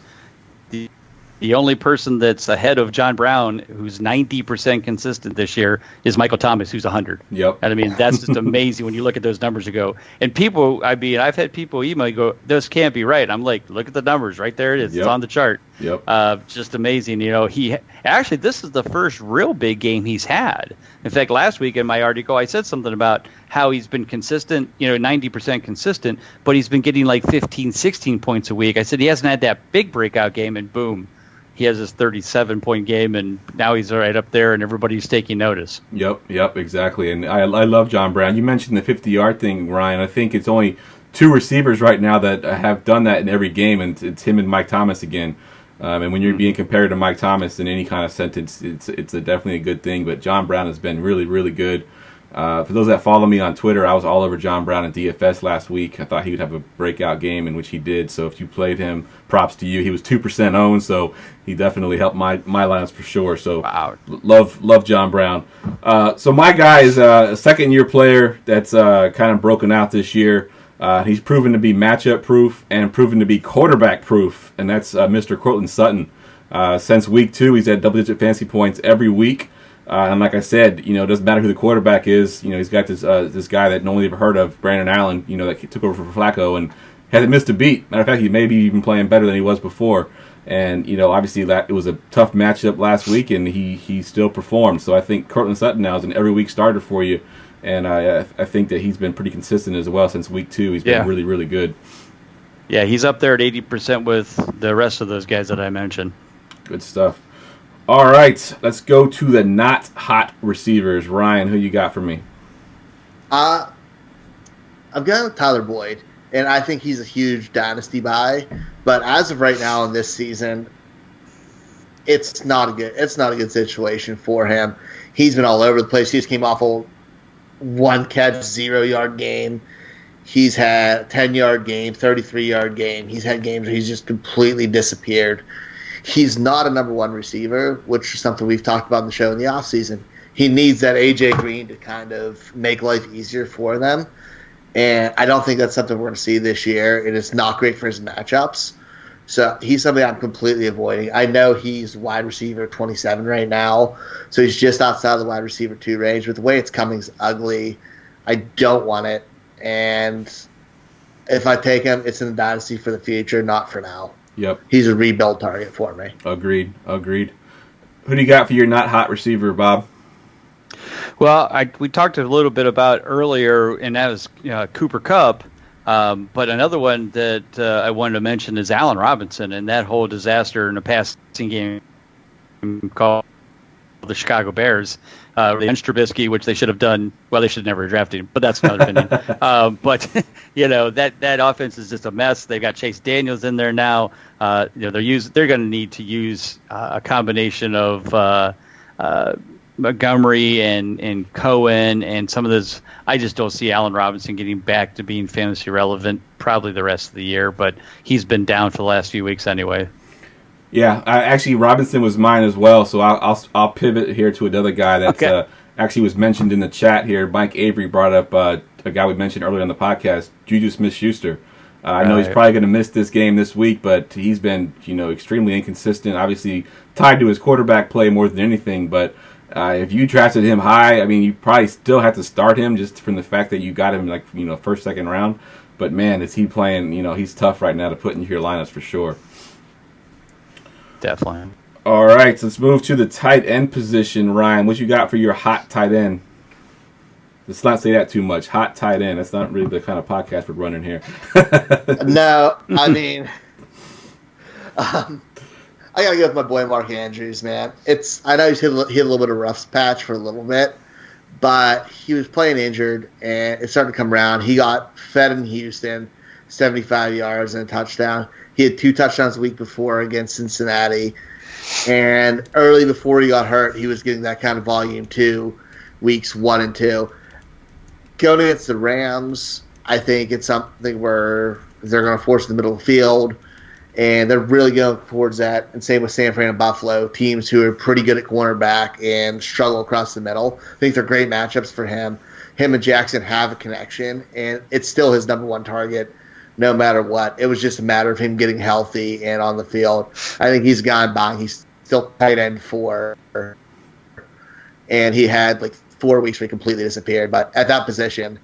The only person that's ahead of John Brown, who's 90% consistent this year, is Michael Thomas, who's 100. Yep. And I mean, that's just amazing when you look at those numbers. You go, and people, I mean, I've had people email, go, this can't be right. I'm like, look at the numbers, right there it is. Yep. It's on the chart. Yep. Just amazing. You know, this is the first real big game he's had. In fact, last week in my article, I said something about how he's been consistent, 90% consistent, but he's been getting like 15, 16 points a week. I said he hasn't had that big breakout game, and boom. He has his 37-point game, and now he's right up there, and everybody's taking notice. Yep, exactly. And I love John Brown. You mentioned the 50-yard thing, Ryan. I think it's only 2 receivers right now that have done that in every game, and it's him and Mike Thomas again. And when you're being compared to Mike Thomas in any kind of sentence, it's definitely a good thing. But John Brown has been really, really good. For those that follow me on Twitter, I was all over John Brown in DFS last week. I thought he would have a breakout game, in which he did. So if you played him, props to you. He was 2% owned, so he definitely helped my lineups for sure. So wow. Love John Brown. So my guy is a second-year player that's kind of broken out this year. He's proven to be matchup-proof and proven to be quarterback-proof, and that's Mr. Cortland Sutton. Since week 2, he's had double-digit fantasy points every week. And like I said, it doesn't matter who the quarterback is. He's got this guy that no one ever heard of, Brandon Allen, that took over for Flacco and hasn't missed a beat. Matter of fact, he may be even playing better than he was before. And, obviously it was a tough matchup last week, and he still performed. So I think Cortland Sutton now is an every-week starter for you. And I think that he's been pretty consistent as well since week 2. He's been really, really good. Yeah, he's up there at 80% with the rest of those guys that I mentioned. Good stuff. All right, let's go to the not hot receivers. Ryan, who you got for me? I've got Tyler Boyd, and I think he's a huge dynasty buy. But as of right now in this season, it's not a good situation for him. He's been all over the place. He just came off a 1-catch, 0-yard game. He's had a 10-yard game, 33-yard game. He's had games where he's just completely disappeared. He's not a number 1 receiver, which is something we've talked about in the show in the offseason. He needs that A.J. Green to kind of make life easier for them. And I don't think that's something we're going to see this year. And it's not great for his matchups. So he's something I'm completely avoiding. I know he's wide receiver 27 right now. So he's just outside the wide receiver 2 range. But the way it's coming is ugly. I don't want it. And if I take him, it's in the dynasty for the future, not for now. Yep. He's a rebuild target for me. Agreed. Who do you got for your not hot receiver, Bob? Well, we talked a little bit about earlier, and that was Cooper Kupp. But another one that I wanted to mention is Allen Robinson and that whole disaster in the passing game called the Chicago Bears. They benched Trubisky, which they should have done. Well, they should have never drafted him, but that's another opinion. But that offense is just a mess. They've got Chase Daniels in there now. They're going to need to use a combination of Montgomery and Cohen and some of those. I just don't see Allen Robinson getting back to being fantasy relevant probably the rest of the year, but he's been down for the last few weeks anyway. Yeah, actually Robinson was mine as well, so I'll pivot here to another guy that actually was mentioned in the chat here. Mike Avery brought up a guy we mentioned earlier on the podcast, Juju Smith-Schuster. I know he's probably going to miss this game this week, but he's been extremely inconsistent. Obviously tied to his quarterback play more than anything, but if you drafted him high, I mean, you probably still have to start him just from the fact that you got him first, second round. But man, is he playing? He's tough right now to put into your lineups for sure. Definitely. All right, so let's move to the tight end position. Ryan, what you got for your hot tight end? Let's not say that too much. Hot tight end. That's not really the kind of podcast we're running here. No, I mean, I gotta go with my boy Mark Andrews, man. I know he's hit a little bit of rough patch for a little bit, but he was playing injured, and it started to come around. He got fed in Houston, 75 yards and a touchdown. He had 2 touchdowns the week before against Cincinnati. And early before he got hurt, he was getting that kind of volume too, weeks 1 and 2. Going against the Rams, I think it's something where they're going to force the middle of the field, and they're really going towards that. And same with San Fran and Buffalo, teams who are pretty good at cornerback and struggle across the middle. I think they're great matchups for him. Him and Jackson have a connection, and it's still his number one target no matter what. It was just a matter of him getting healthy and on the field. I think he's gone by. He's still tight end 4, and he had like 4 weeks where he completely disappeared. But at that position,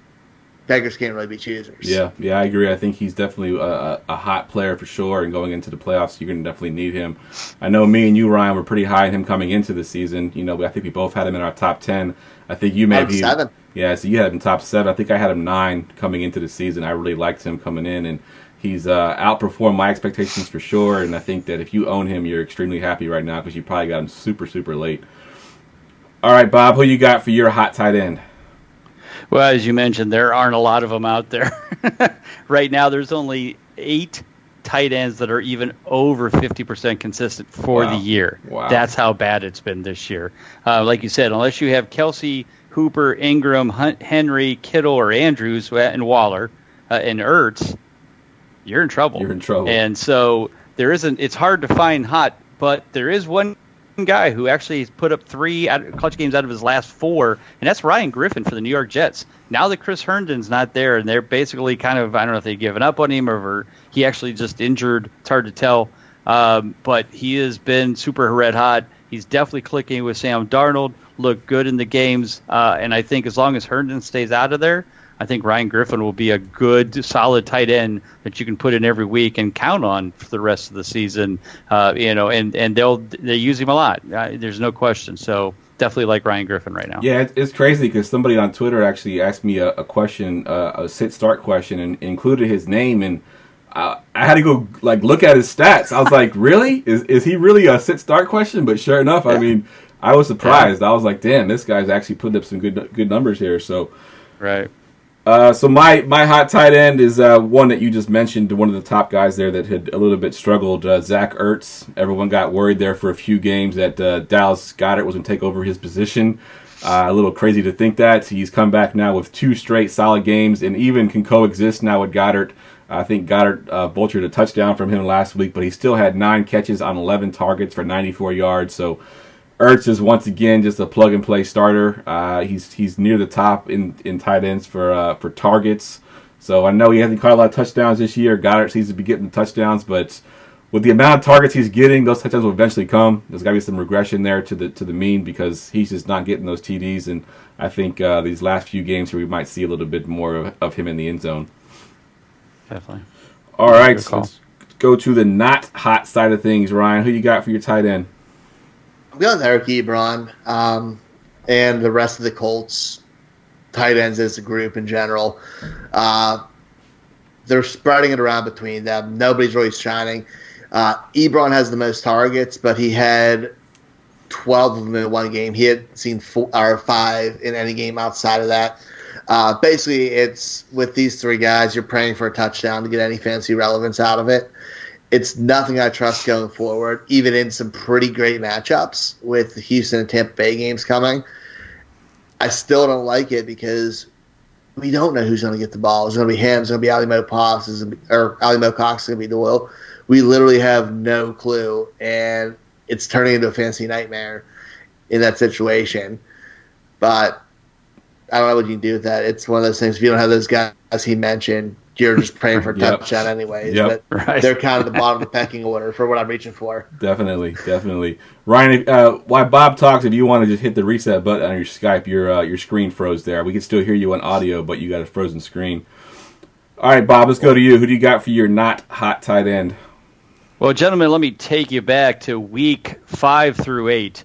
beggars can't really be choosers. Yeah, I agree. I think he's definitely a hot player for sure, and going into the playoffs, you're going to definitely need him. I know me and you, Ryan, were pretty high on him coming into the season. You know, I think we both had him in our top 10. I think you may be 7. Yeah, so you had him top 7. I think I had him 9 coming into the season. I really liked him coming in, and he's outperformed my expectations for sure. And I think that if you own him, you're extremely happy right now because you probably got him super, super late. All right, Bob, who you got for your hot tight end? Well, as you mentioned, there aren't a lot of them out there. Right now, there's only 8 tight ends that are even over 50% consistent for the year. Wow. That's how bad it's been this year. Like you said, unless you have Kelsey, Hooper, Ingram, Henry, Kittle, or Andrews, and Waller, and Ertz, you're in trouble. You're in trouble. And so it's hard to find hot, but there is one guy who actually has put up 3 clutch games out of his last 4, and that's Ryan Griffin for the New York Jets. Now that Chris Herndon's not there, and they're basically kind of, I don't know if they've given up on him or he actually just injured. It's hard to tell. But he has been super red hot. He's definitely clicking with Sam Darnold, looked good in the games. And I think as long as Herndon stays out of there, I think Ryan Griffin will be a good, solid tight end that you can put in every week and count on for the rest of the season. And they use him a lot. There's no question. So definitely like Ryan Griffin right now. Yeah, it's crazy because somebody on Twitter actually asked me a question, a sit-start question, and included his name, and I had to go look at his stats. I was like, really? Is he really a sit-start question? But sure enough, I mean, I was surprised. Yeah. I was like, damn, this guy's actually putting up some good numbers here. So, right. So my hot tight end is one that you just mentioned, one of the top guys there that had a little bit struggled, Zach Ertz. Everyone got worried there for a few games that Dallas Goedert was going to take over his position. A little crazy to think that. He's come back now with 2 straight solid games and even can coexist now with Goedert. I think Goddard vultured a touchdown from him last week, but he still had 9 catches on 11 targets for 94 yards. So Ertz is once again just a plug-and-play starter. He's near the top in tight ends for targets. So I know he hasn't caught a lot of touchdowns this year. Goddard seems to be getting the touchdowns, but with the amount of targets he's getting, those touchdowns will eventually come. There's got to be some regression there to the mean because he's just not getting those TDs. And I think these last few games here we might see a little bit more of him in the end zone. Definitely. All right, so let's go to the not hot side of things. Ryan, who you got for your tight end? I'm going with Eric Ebron and the rest of the Colts tight ends as a group in general. They're spreading it around between them. Nobody's really shining. Ebron has the most targets, but he had 12 of them in one game. He had seen 4 or 5 in any game outside of that. Basically, it's with these 3 guys, you're praying for a touchdown to get any fancy relevance out of it. It's nothing I trust going forward, even in some pretty great matchups with the Houston and Tampa Bay games coming. I still don't like it because we don't know who's going to get the ball. It's going to be him. It's going to be Ali Mo Cox. It's going to be Doyle. We literally have no clue, and it's turning into a fantasy nightmare in that situation. But I don't know what you can do with that. It's one of those things. If you don't have those guys he mentioned, you're just praying for a touchdown anyways. Yep. But they're kind of the bottom of the pecking order for what I'm reaching for. Definitely. Ryan, while Bob talks, if you want to just hit the reset button on your Skype, your screen froze there. We can still hear you on audio, but you got a frozen screen. All right, Bob, let's go to you. Who do you got for your not hot tight end? Well, gentlemen, let me take you back to week 5 through 8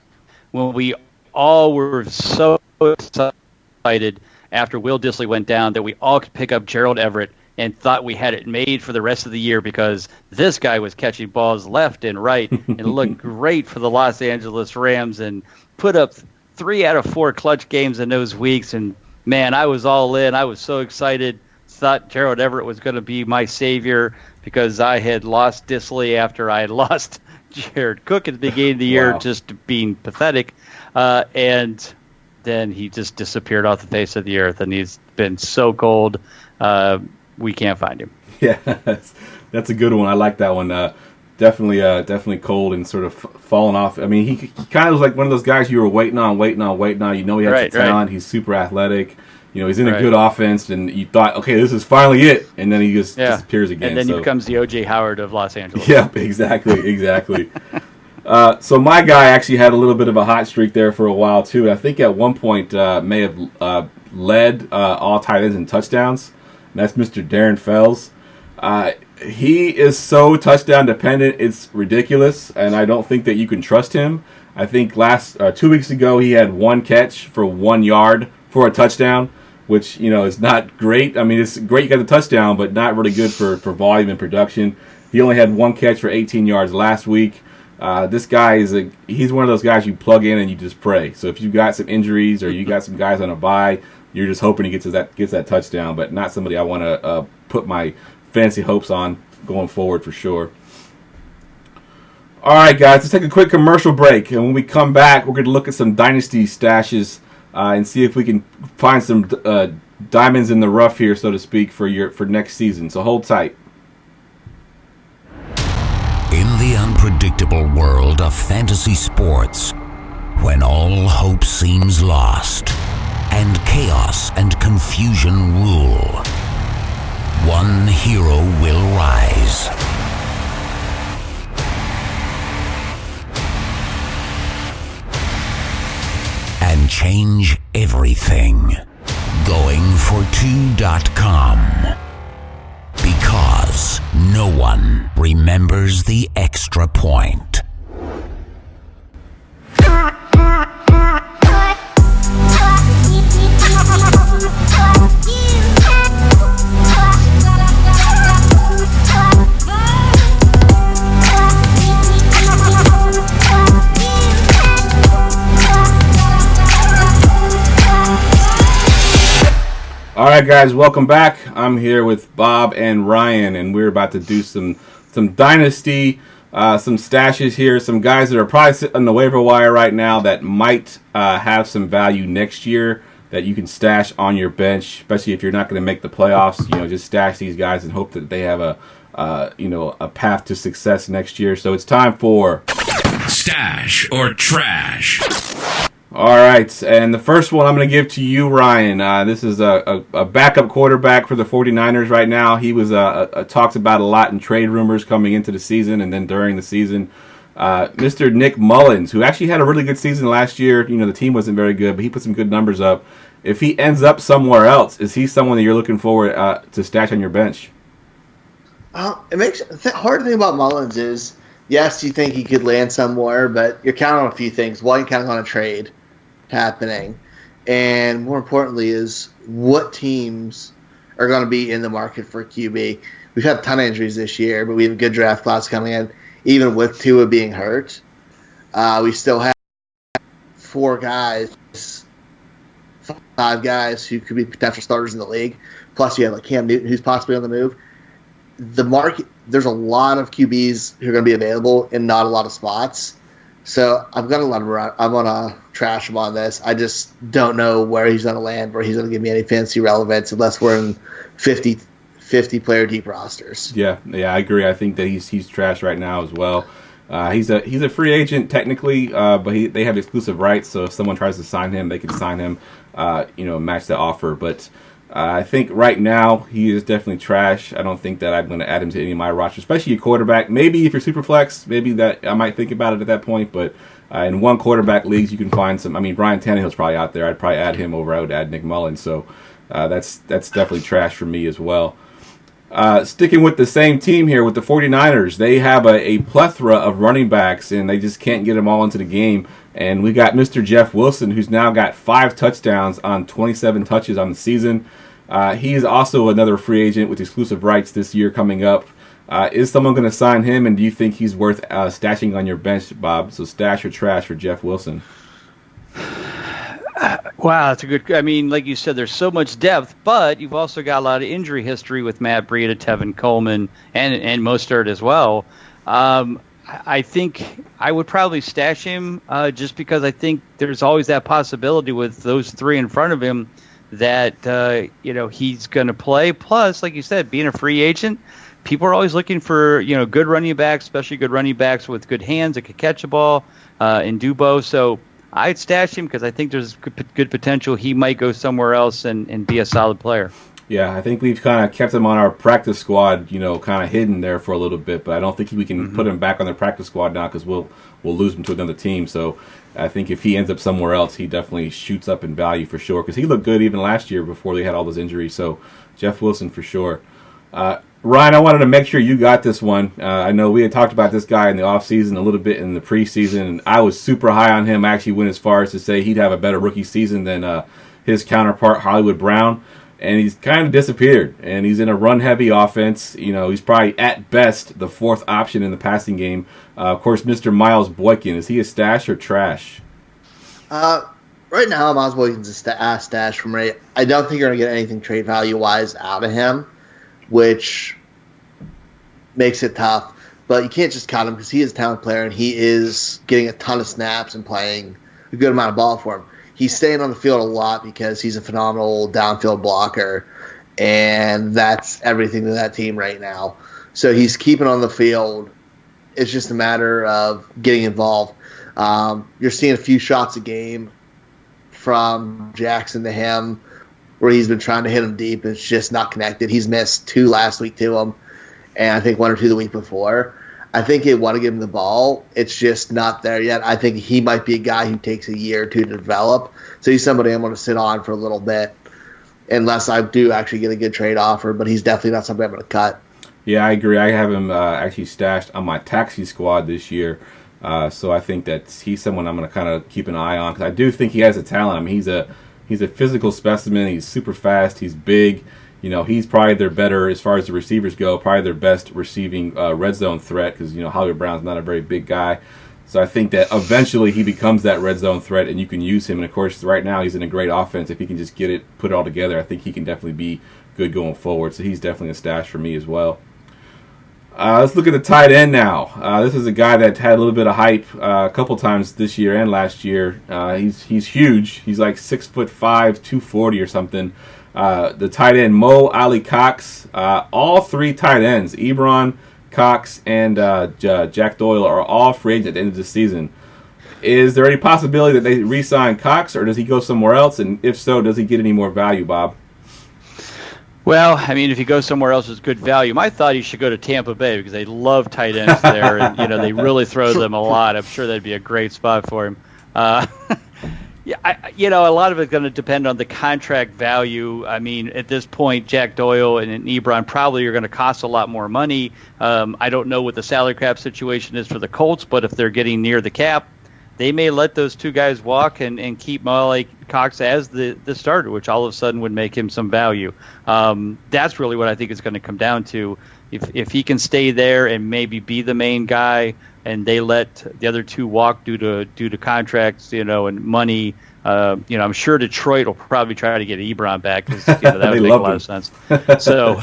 when we all were so excited after Will Dissly went down that we all could pick up Gerald Everett and thought we had it made for the rest of the year because this guy was catching balls left and right and looked great for the Los Angeles Rams and put up 3 out of 4 clutch games in those weeks. And, man, I was all in. I was so excited. Thought Gerald Everett was going to be my savior because I had lost Disley after I had lost Jared Cook at the beginning of the year, Wow. just being pathetic. And then he just disappeared off the face of the earth, and he's been so cold. We can't find him. Yeah, that's a good one. I like that one. Definitely cold and sort of falling off. I mean, he kind of was like one of those guys you were waiting on. You know he has Right, the talent. right. He's super athletic. You know, he's in a Right. good offense, and you thought, okay, this is finally it. And then he just disappears again. And then so. he becomes the O.J. Howard of Los Angeles. Yeah, exactly. So my guy actually had a little bit of a hot streak there for a while, too. I think at one point may have led all tight ends in touchdowns. And that's Mr. Darren Fells. He is so touchdown dependent, it's ridiculous, and I don't think that you can trust him. I think 2 weeks ago he had one catch for 1 yard for a touchdown, which, you know, is not great. I mean, it's great you got the touchdown, but not really good for volume and production. He only had one catch for 18 yards last week. This guy he's one of those guys you plug in and you just pray. So if you've got some injuries or you got some guys on a bye, you're just hoping he gets that touchdown, but not somebody I want to put my fancy hopes on going forward for sure. All right, guys, let's take a quick commercial break, and when we come back, we're going to look at some dynasty stashes and see if we can find some diamonds in the rough here, so to speak, for next season. So hold tight. In the unpredictable world of fantasy sports, when all hope seems lost and chaos and confusion rule, one hero will rise. And change everything. Going for 2.com. Because no one remembers the extra point. All right, guys, welcome back. I'm here with Bob and Ryan, and we're about to do some dynasty, some stashes here, some guys that are probably sitting on the waiver wire right now that might have some value next year that you can stash on your bench, especially if you're not going to make the playoffs. You know, just stash these guys and hope that they have a path to success next year. So it's time for Stash or Trash. All right, and the first one I'm going to give to you, Ryan. This is a backup quarterback for the 49ers right now. He was talked about a lot in trade rumors coming into the season and then during the season. Mr. Nick Mullins, who actually had a really good season last year. You know, the team wasn't very good, but he put some good numbers up. If he ends up somewhere else, is he someone that you're looking forward to stash on your bench? It makes the hard thing about Mullins is, yes, you think he could land somewhere, but you're counting on a few things. One, you're counting on a trade happening, and more importantly is what teams are going to be in the market for QB. We've had a ton of injuries this year, but we have a good draft class coming in. Even with Tua being hurt, we still have 5 guys who could be potential starters in the league. Plus you have like Cam Newton, who's possibly on the move. The market, there's a lot of QBs who are going to be available in not a lot of spots. So I'm going to let him run. I'm going to trash him on this. I just don't know where he's going to land, where he's going to give me any fancy relevance unless we're in 50 player deep rosters. Yeah, I agree. I think that he's trash right now as well. He's a free agent technically, but they have exclusive rights. So if someone tries to sign him, they can sign him, match the offer. But I think right now he is definitely trash. I don't think that I'm going to add him to any of my rosters, especially a quarterback. Maybe if you're super flex, maybe that I might think about it at that point. But in one quarterback leagues, you can find some. I mean, Ryan Tannehill's probably out there. I'd probably add him over. I would add Nick Mullins. So that's definitely trash for me as well. Sticking with the same team here with the 49ers, they have a plethora of running backs, and they just can't get them all into the game. And we got Mr. Jeff Wilson, who's now got 5 touchdowns on 27 touches on the season. He is also another free agent with exclusive rights this year coming up. Is someone going to sign him, and do you think he's worth stashing on your bench, Bob? So stash or trash for Jeff Wilson? Well, Wow, that's a good. I mean, like you said, there's so much depth, but you've also got a lot of injury history with Matt Breida, Tevin Coleman, and Mostert as well. I think I would probably stash him just because I think there's always that possibility with those three in front of him that he's going to play. Plus, like you said, being a free agent, people are always looking for good running backs, especially good running backs with good hands that could catch a ball in Dubo. So I'd stash him because I think there's good potential he might go somewhere else and be a solid player. Yeah, I think we've kind of kept him on our practice squad, kind of hidden there for a little bit, but I don't think we can put him back on the practice squad now because we'll lose him to another team. So I think if he ends up somewhere else, he definitely shoots up in value for sure because he looked good even last year before they had all those injuries. So Jeff Wilson for sure. Ryan, I wanted to make sure you got this one. I know we had talked about this guy in the offseason, a little bit in the preseason, and I was super high on him. I actually went as far as to say he'd have a better rookie season than his counterpart, Hollywood Brown. And he's kind of disappeared, and he's in a run-heavy offense. He's probably, at best, the fourth option in the passing game. Of course, Mr. Miles Boykin, is he a stash or trash? Right now, Miles Boykin's a stash for me. I don't think you're going to get anything trade value-wise out of him, which makes it tough. But you can't just cut him because he is a talented player, and he is getting a ton of snaps and playing a good amount of ball for him. He's staying on the field a lot because he's a phenomenal downfield blocker, and that's everything to that team right now. So he's keeping on the field. It's just a matter of getting involved. You're seeing a few shots a game from Jackson to him where he's been trying to hit him deep. It's just not connected. He's missed 2 last week to him, and I think 1 or 2 the week before. I think they want to give him the ball. It's just not there yet. I think he might be a guy who takes a year or 2 to develop. So he's somebody I'm going to sit on for a little bit unless I do actually get a good trade offer, but he's definitely not somebody I'm going to cut. Yeah, I agree. I have him actually stashed on my taxi squad this year. So I think that he's someone I'm going to kind of keep an eye on because I do think he has a talent. I mean, he's a physical specimen. He's super fast. He's big. He's probably their better, as far as the receivers go, probably their best receiving red zone threat because, Hollywood Brown's not a very big guy. So I think that eventually he becomes that red zone threat and you can use him. And, of course, right now he's in a great offense. If he can just put it all together, I think he can definitely be good going forward. So he's definitely a stash for me as well. Let's look at the tight end now. This is a guy that had a little bit of hype a couple times this year and last year. He's huge. He's like 6'5", 240 or something. The tight end, Mo Ali Cox. All 3 tight ends, Ebron, Cox, and Jack Doyle, are all free agents at the end of the season. Is there any possibility that they re-sign Cox, or does he go somewhere else? And if so, does he get any more value, Bob? Well, I mean, if he goes somewhere else with good value, my thought he should go to Tampa Bay because they love tight ends there, and they really throw them a lot. I'm sure that'd be a great spot for him. Yeah, a lot of it's going to depend on the contract value. I mean, at this point, Jack Doyle and Ebron probably are going to cost a lot more money. I don't know what the salary cap situation is for the Colts, but if they're getting near the cap, they may let those 2 guys walk and keep Molly Cox as the starter, which all of a sudden would make him some value. That's really what I think it's going to come down to. If he can stay there and maybe be the main guy, and they let the other 2 walk due to contracts, and money. I'm sure Detroit will probably try to get Ebron back because that would make a lot of sense. So,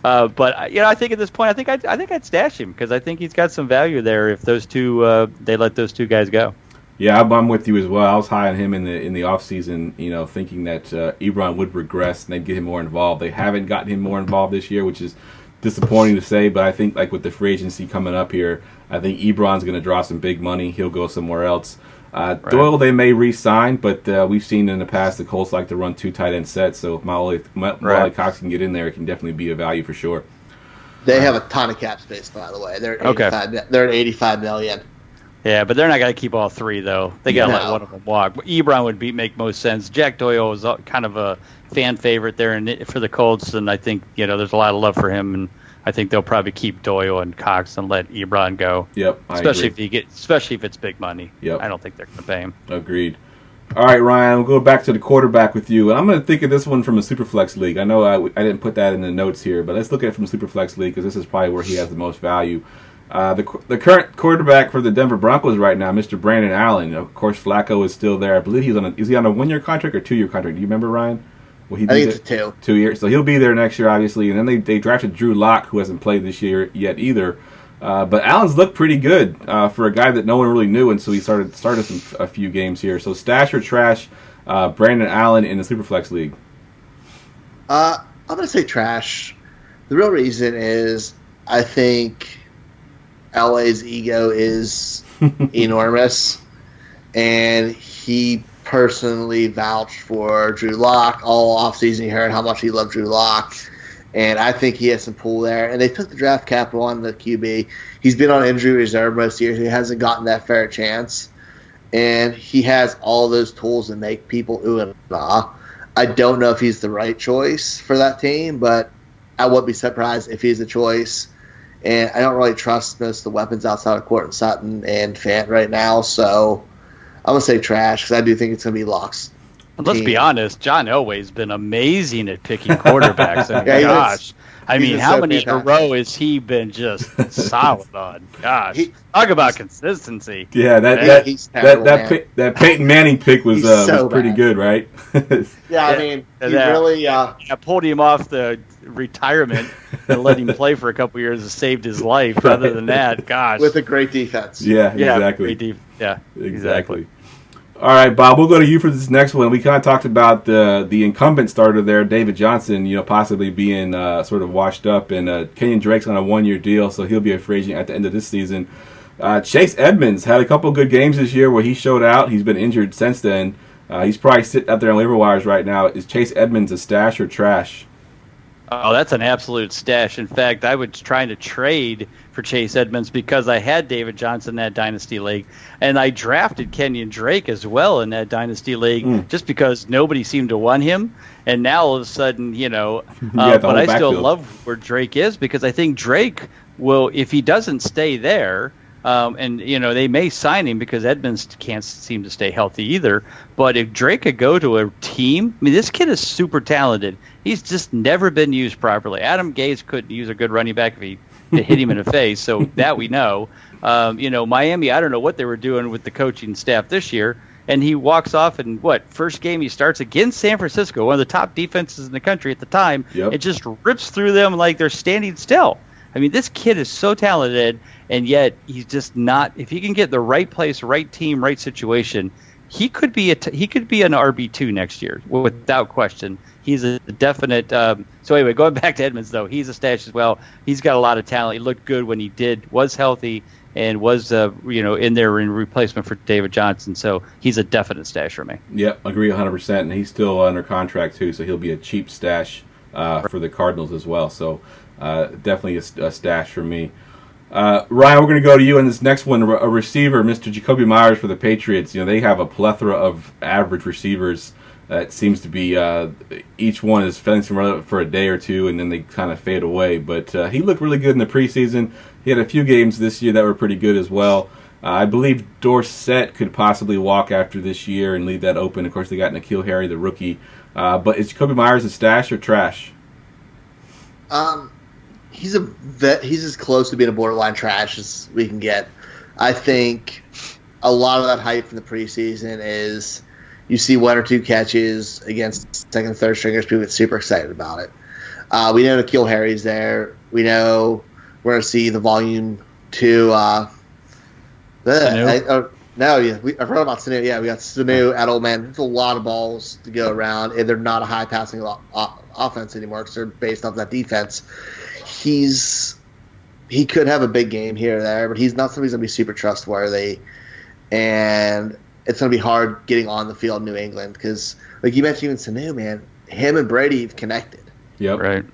but I think at this point, I think I'd stash him because I think he's got some value there if those 2 they let those 2 guys go. Yeah, I'm with you as well. I was high on him in the offseason, thinking that Ebron would regress and they'd get him more involved. They haven't gotten him more involved this year, which is disappointing to say, but I think like with the free agency coming up here, I think Ebron's going to draw some big money. He'll go somewhere else. Right. Doyle they may re-sign, but we've seen in the past the Colts like to run 2 tight end sets, so if Molly Cox can get in there, it can definitely be a value for sure. They have a ton of cap space, by the way. They're at $85 million. Yeah, but they're not going to keep all 3, though. They got to let one of them walk. Ebron would make most sense. Jack Doyle is kind of a fan favorite there for the Colts, and I think there's a lot of love for him, and I think they'll probably keep Doyle and Cox and let Ebron go. Yep, especially if it's big money. Yep. I don't think they're going to pay him. Agreed. All right, Ryan, we'll go back to the quarterback with you, and I'm going to think of this one from a Superflex league. I know I didn't put that in the notes here, but let's look at it from a Superflex league because this is probably where he has the most value. The current quarterback for the Denver Broncos right now, Mr. Brandon Allen. Of course, Flacco is still there. I believe is he on a 1-year contract or 2-year contract? Do you remember, Ryan? I think it's a 2. 2 years. So he'll be there next year, obviously. And then they drafted Drew Lock, who hasn't played this year yet either. But Allen's looked pretty good for a guy that no one really knew until he started a few games here. So stash or trash, Brandon Allen in the Superflex League. I'm going to say trash. The real reason is I think LA's ego is enormous, and he personally vouched for Drew Lock all offseason. He heard how much he loved Drew Lock, and I think he has some pull there. And they took the draft capital on the QB. He's been on injury reserve most years. He hasn't gotten that fair chance, and he has all those tools that make people ooh and ah. I don't know if he's the right choice for that team, but I wouldn't be surprised if he's the choice. And I don't really trust most of the weapons outside of Courtland Sutton and Fant right now, so I'm going to say trash because I do think it's going to be Locke's team. Let's be honest, John Elway's been amazing at picking quarterbacks. I mean, gosh. How many in a row has he been just solid on? Gosh. Talk about consistency. Yeah, that Peyton Manning pick was pretty good, right? Yeah, I mean, he really... I pulled him off the retirement and let him play for a couple years and saved his life. Right. Other than that, gosh. With a great defense. Yeah, exactly. Exactly. All right, Bob, we'll go to you for this next one. We kind of talked about the incumbent starter there, David Johnson, possibly being sort of washed up, and Kenyon Drake's on a 1-year deal, so he'll be a free agent at the end of this season. Chase Edmonds had a couple good games this year where he showed out. He's been injured since then. He's probably sitting out there on waiver wires right now. Is Chase Edmonds a stash or trash? Oh, that's an absolute stash. In fact, I was trying to trade for Chase Edmonds because I had David Johnson in that Dynasty League, and I drafted Kenyon Drake as well in that Dynasty League just because nobody seemed to want him. And now all of a sudden, but I still love where Drake is because I think Drake will, if he doesn't stay there, and they may sign him because Edmonds can't seem to stay healthy either. But if Drake could go to a team, I mean, this kid is super talented. He's just never been used properly. Adam Gase couldn't use a good running back if he hit him in the face, so that we know. Miami, I don't know what they were doing with the coaching staff this year, and he walks off and first game he starts against San Francisco, one of the top defenses in the country at the time. Yep. It just rips through them like they're standing still. I mean, this kid is so talented, and yet he's just not. If he can get the right place, right team, right situation, he could be an RB2 next year without question. He's a definite. So anyway, going back to Edmonds though, he's a stash as well. He's got a lot of talent. He looked good when he was healthy, and was in there in replacement for David Johnson. So he's a definite stash for me. Yep, agree 100%. And he's still under contract too, so he'll be a cheap stash for the Cardinals as well. So definitely a stash for me. Ryan, we're going to go to you on this next one. A receiver, Mr. Jacoby Myers for the Patriots. They have a plethora of average receivers. It seems to be each one is fencing for a day or two, and then they kind of fade away. But he looked really good in the preseason. He had a few games this year that were pretty good as well. I believe Dorsett could possibly walk after this year and leave that open. Of course, they got N'Keal Harry, the rookie. But is Jacoby Myers a stash or trash? He's as close to being a borderline trash as we can get. I think a lot of that hype from the preseason is you see 1 or 2 catches against second and third stringers, people get super excited about it. We know N'Keal Harry's there. We know we're going to see the volume 2. I've heard about Sanu. Yeah, we got Sanu at Old Man. There's a lot of balls to go around, and they're not a high passing offense anymore because they're based off that defense. He could have a big game here or there, but he's not somebody who's going to be super trustworthy, and it's going to be hard getting on the field in New England because, like you mentioned, even Sanu, man, him and Brady have connected. Yep. Right.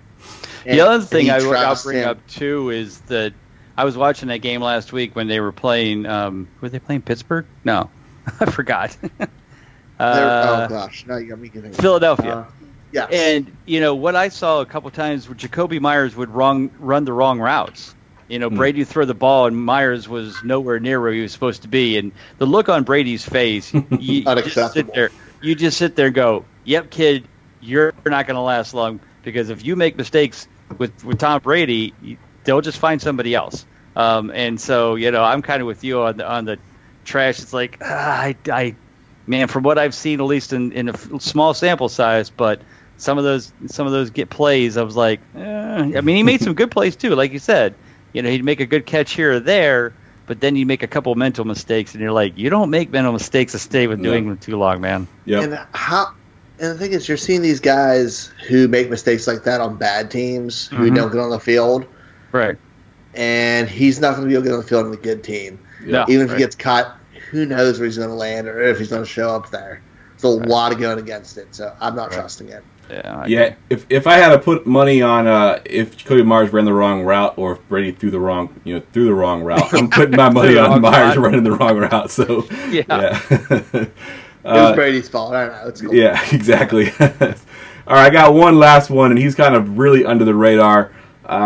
The other thing I'll bring up, too, is that I was watching that game last week when they were playing were they playing Pittsburgh? No. I forgot. Oh, gosh. No, you got me getting Philadelphia. Yeah. And, what I saw a couple times where Jacoby Myers would run the wrong routes. Brady would throw the ball, and Myers was nowhere near where he was supposed to be. And the look on Brady's face, you just sit there and go, yep, kid, you're not going to last long because if you make mistakes with Tom Brady, they'll just find somebody else. And so, I'm kind of with you on the trash. It's like, man, from what I've seen, at least in a small sample size, but some of those get plays. I was like, I mean, he made some good plays too, like you said. He'd make a good catch here or there, but then you make a couple mental mistakes, and you're like, you don't make mental mistakes to stay with New England too long, man. Yep. And the thing is, you're seeing these guys who make mistakes like that on bad teams who don't get on the field. Right. And he's not going to be able to get on the field on a good team. Yeah. Even if he gets caught, who knows where he's going to land or if he's going to show up there. There's a lot of going against it, so I'm not trusting it. Yeah. If I had to put money on if Jacoby Myers ran the wrong route or if Brady threw the wrong route, I'm putting my money on Myers running the wrong route. So yeah. It was Brady's fault. I don't know. It's cool. Yeah, exactly. All right, I got one last one, and he's kind of really under the radar.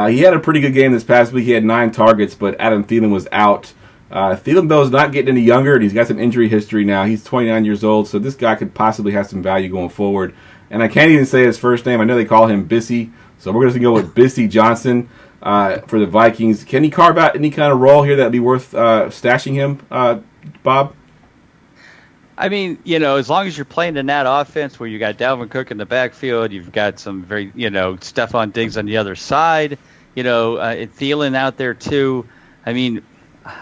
He had a pretty good game this past week. He had 9 targets, but Adam Thielen was out. Thielen, though, is not getting any younger, and he's got some injury history now. He's 29 years old, so this guy could possibly have some value going forward. And I can't even say his first name. I know they call him Bissy, so we're going to go with Bissy Johnson for the Vikings. Can he carve out any kind of role here that would be worth stashing him, Bob? I mean, as long as you're playing in that offense where you got Dalvin Cook in the backfield, you've got some very, Stephon Diggs on the other side, Thielen out there too. I mean,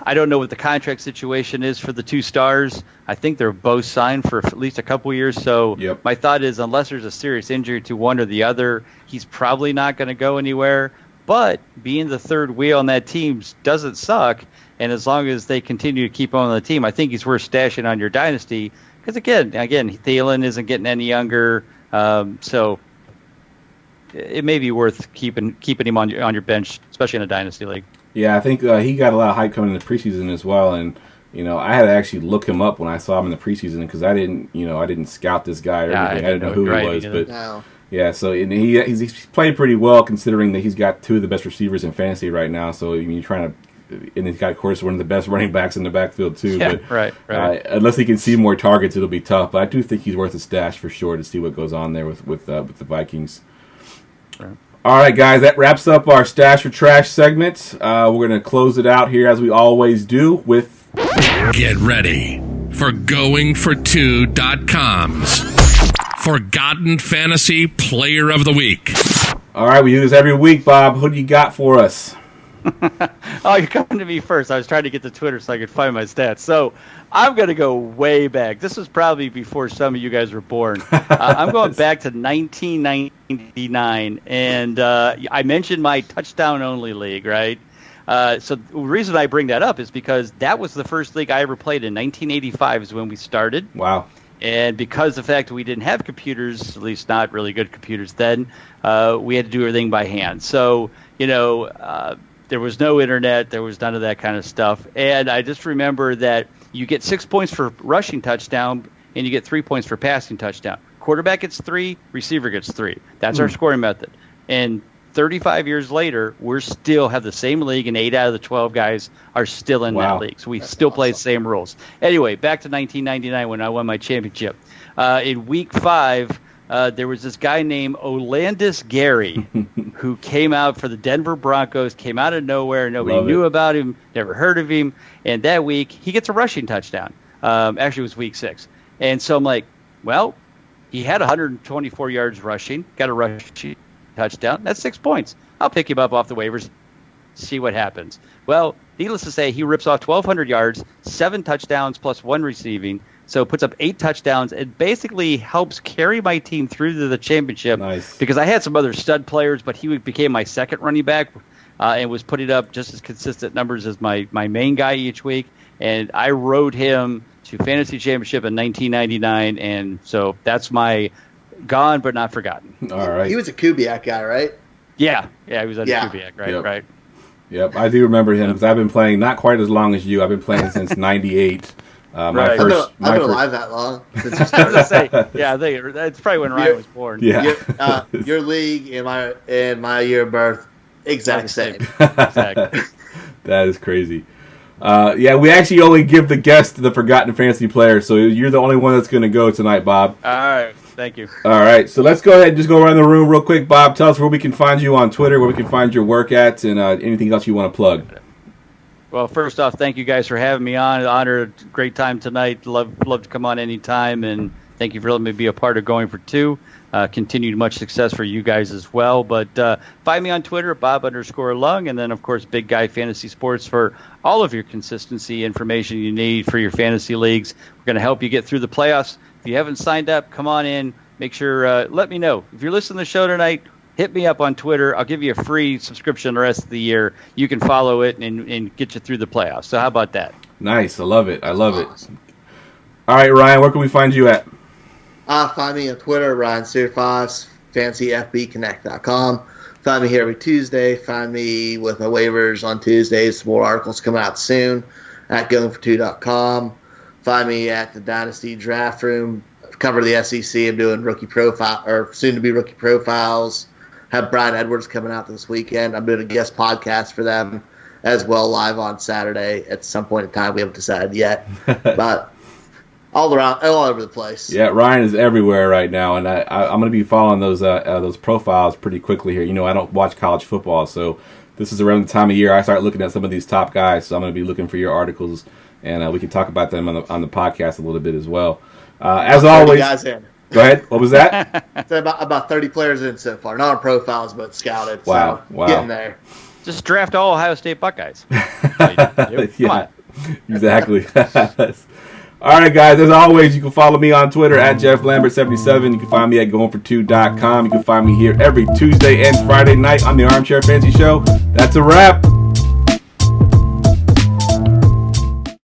I don't know what the contract situation is for the 2 stars. I think they're both signed for at least a couple years. So My thought is, unless there's a serious injury to one or the other, he's probably not going to go anywhere. But being the third wheel on that team doesn't suck. And as long as they continue to keep on the team, I think he's worth stashing on your dynasty. Because again, Thielen isn't getting any younger, so it may be worth keeping him on your bench, especially in a dynasty league. Yeah, I think he got a lot of hype coming in the preseason as well, and I had to actually look him up when I saw him in the preseason because I didn't scout this guy or anything. I didn't know who he was, but. No. Yeah, so he's played pretty well considering that he's got 2 of the best receivers in fantasy right now. So you're trying to, and he's got, of course, one of the best running backs in the backfield too. Yeah, but, right. Unless he can see more targets, it'll be tough. But I do think he's worth a stash for sure to see what goes on there with the Vikings. Right. All right, guys, that wraps up our stash or trash segment. We're going to close it out here as we always do with. Get ready for GoingFor2.com's Forgotten Fantasy Player of the Week. All right, we do this every week, Bob. Who do you got for us? Oh, you're coming to me first. I was trying to get to Twitter so I could find my stats. So I'm going to go way back. This was probably before some of you guys were born. I'm going back to 1999, and I mentioned my touchdown-only league, right? So the reason I bring that up is because that was the first league I ever played in 1985 is when we started. Wow. And because of the fact that we didn't have computers, at least not really good computers then, we had to do everything by hand. So, there was no internet. There was none of that kind of stuff. And I just remember that you get 6 points for rushing touchdown, and you get 3 points for passing touchdown. Quarterback gets 3, receiver gets 3. That's our scoring method. And 35 years later, we still have the same league, and 8 out of the 12 guys are still in that league. So we still play the same rules. Anyway, back to 1999 when I won my championship. In week 5, there was this guy named Olandis Gary who came out for the Denver Broncos, came out of nowhere. Nobody knew about him, never heard of him. And that week, he gets a rushing touchdown. Actually, it was week 6. And so I'm like, well, he had 124 yards rushing, got a rushing touchdown. That's 6 points. I'll pick him up off the waivers, see what happens. Well, needless to say, he rips off 1,200 yards, 7 touchdowns plus 1 receiving, so puts up 8 touchdowns and basically helps carry my team through to the championship. Nice. Because I had some other stud players, but he became my second running back and was putting up just as consistent numbers as my main guy each week. And I rode him to fantasy championship in 1999, and so that's my gone but not forgotten. All right. He was a Kubiak guy, right? Yeah, he was under Kubiak, right, Yep. right. Yep, I do remember him because I've been playing not quite as long as you. I've been playing since '98. I've been alive that long. Since you started. I was gonna say, I think that's probably when Ryan was born. Yeah. Your league and my year of birth, exact same. Exactly. That is crazy. We actually only give the guest the Forgotten Fantasy Player, so you're the only one that's going to go tonight, Bob. All right. Thank you. All right, so let's go ahead and just go around the room real quick. Bob, tell us where we can find you on Twitter, where we can find your work at, and anything else you want to plug. Well, first off, thank you guys for having me on. Honor, great time tonight. Love to come on anytime, and thank you for letting me be a part of Going for Two. Continued much success for you guys as well. But find me on Twitter, Bob_Lung, and then, of course, Big Guy Fantasy Sports for all of your consistency information you need for your fantasy leagues. We're going to help you get through the playoffs. If you haven't signed up, come on in. Make sure, let me know. If you're listening to the show tonight, hit me up on Twitter. I'll give you a free subscription the rest of the year. You can follow it and get you through the playoffs. So how about that? Nice. I love it. All right, Ryan, where can we find you at? Find me on Twitter, Ryan05, fancyfbconnect.com. Find me here every Tuesday. Find me with my waivers on Tuesdays. More articles coming out soon at goingfor2.com. Find me at the Dynasty Draft Room. Cover the SEC. I'm doing rookie profile or soon to be rookie profiles. Have Brian Edwards coming out this weekend. I'm doing a guest podcast for them as well, live on Saturday at some point in time. We haven't decided yet, but all over the place. Yeah, Ryan is everywhere right now, and I'm going to be following those profiles pretty quickly here. I don't watch college football, so this is around the time of year I start looking at some of these top guys. So I'm going to be looking for your articles, and we can talk about them on the podcast a little bit as well. As always, guys in. Go ahead. What was that? So about 30 players in so far. Not on profiles, but scouted. Wow. So getting there. Just draft all Ohio State Buckeyes. Come on. Exactly. All right, guys. As always, you can follow me on Twitter at JeffLambert77. You can find me at GoingFor2.com. You can find me here every Tuesday and Friday night on the Armchair Fantasy Show. That's a wrap.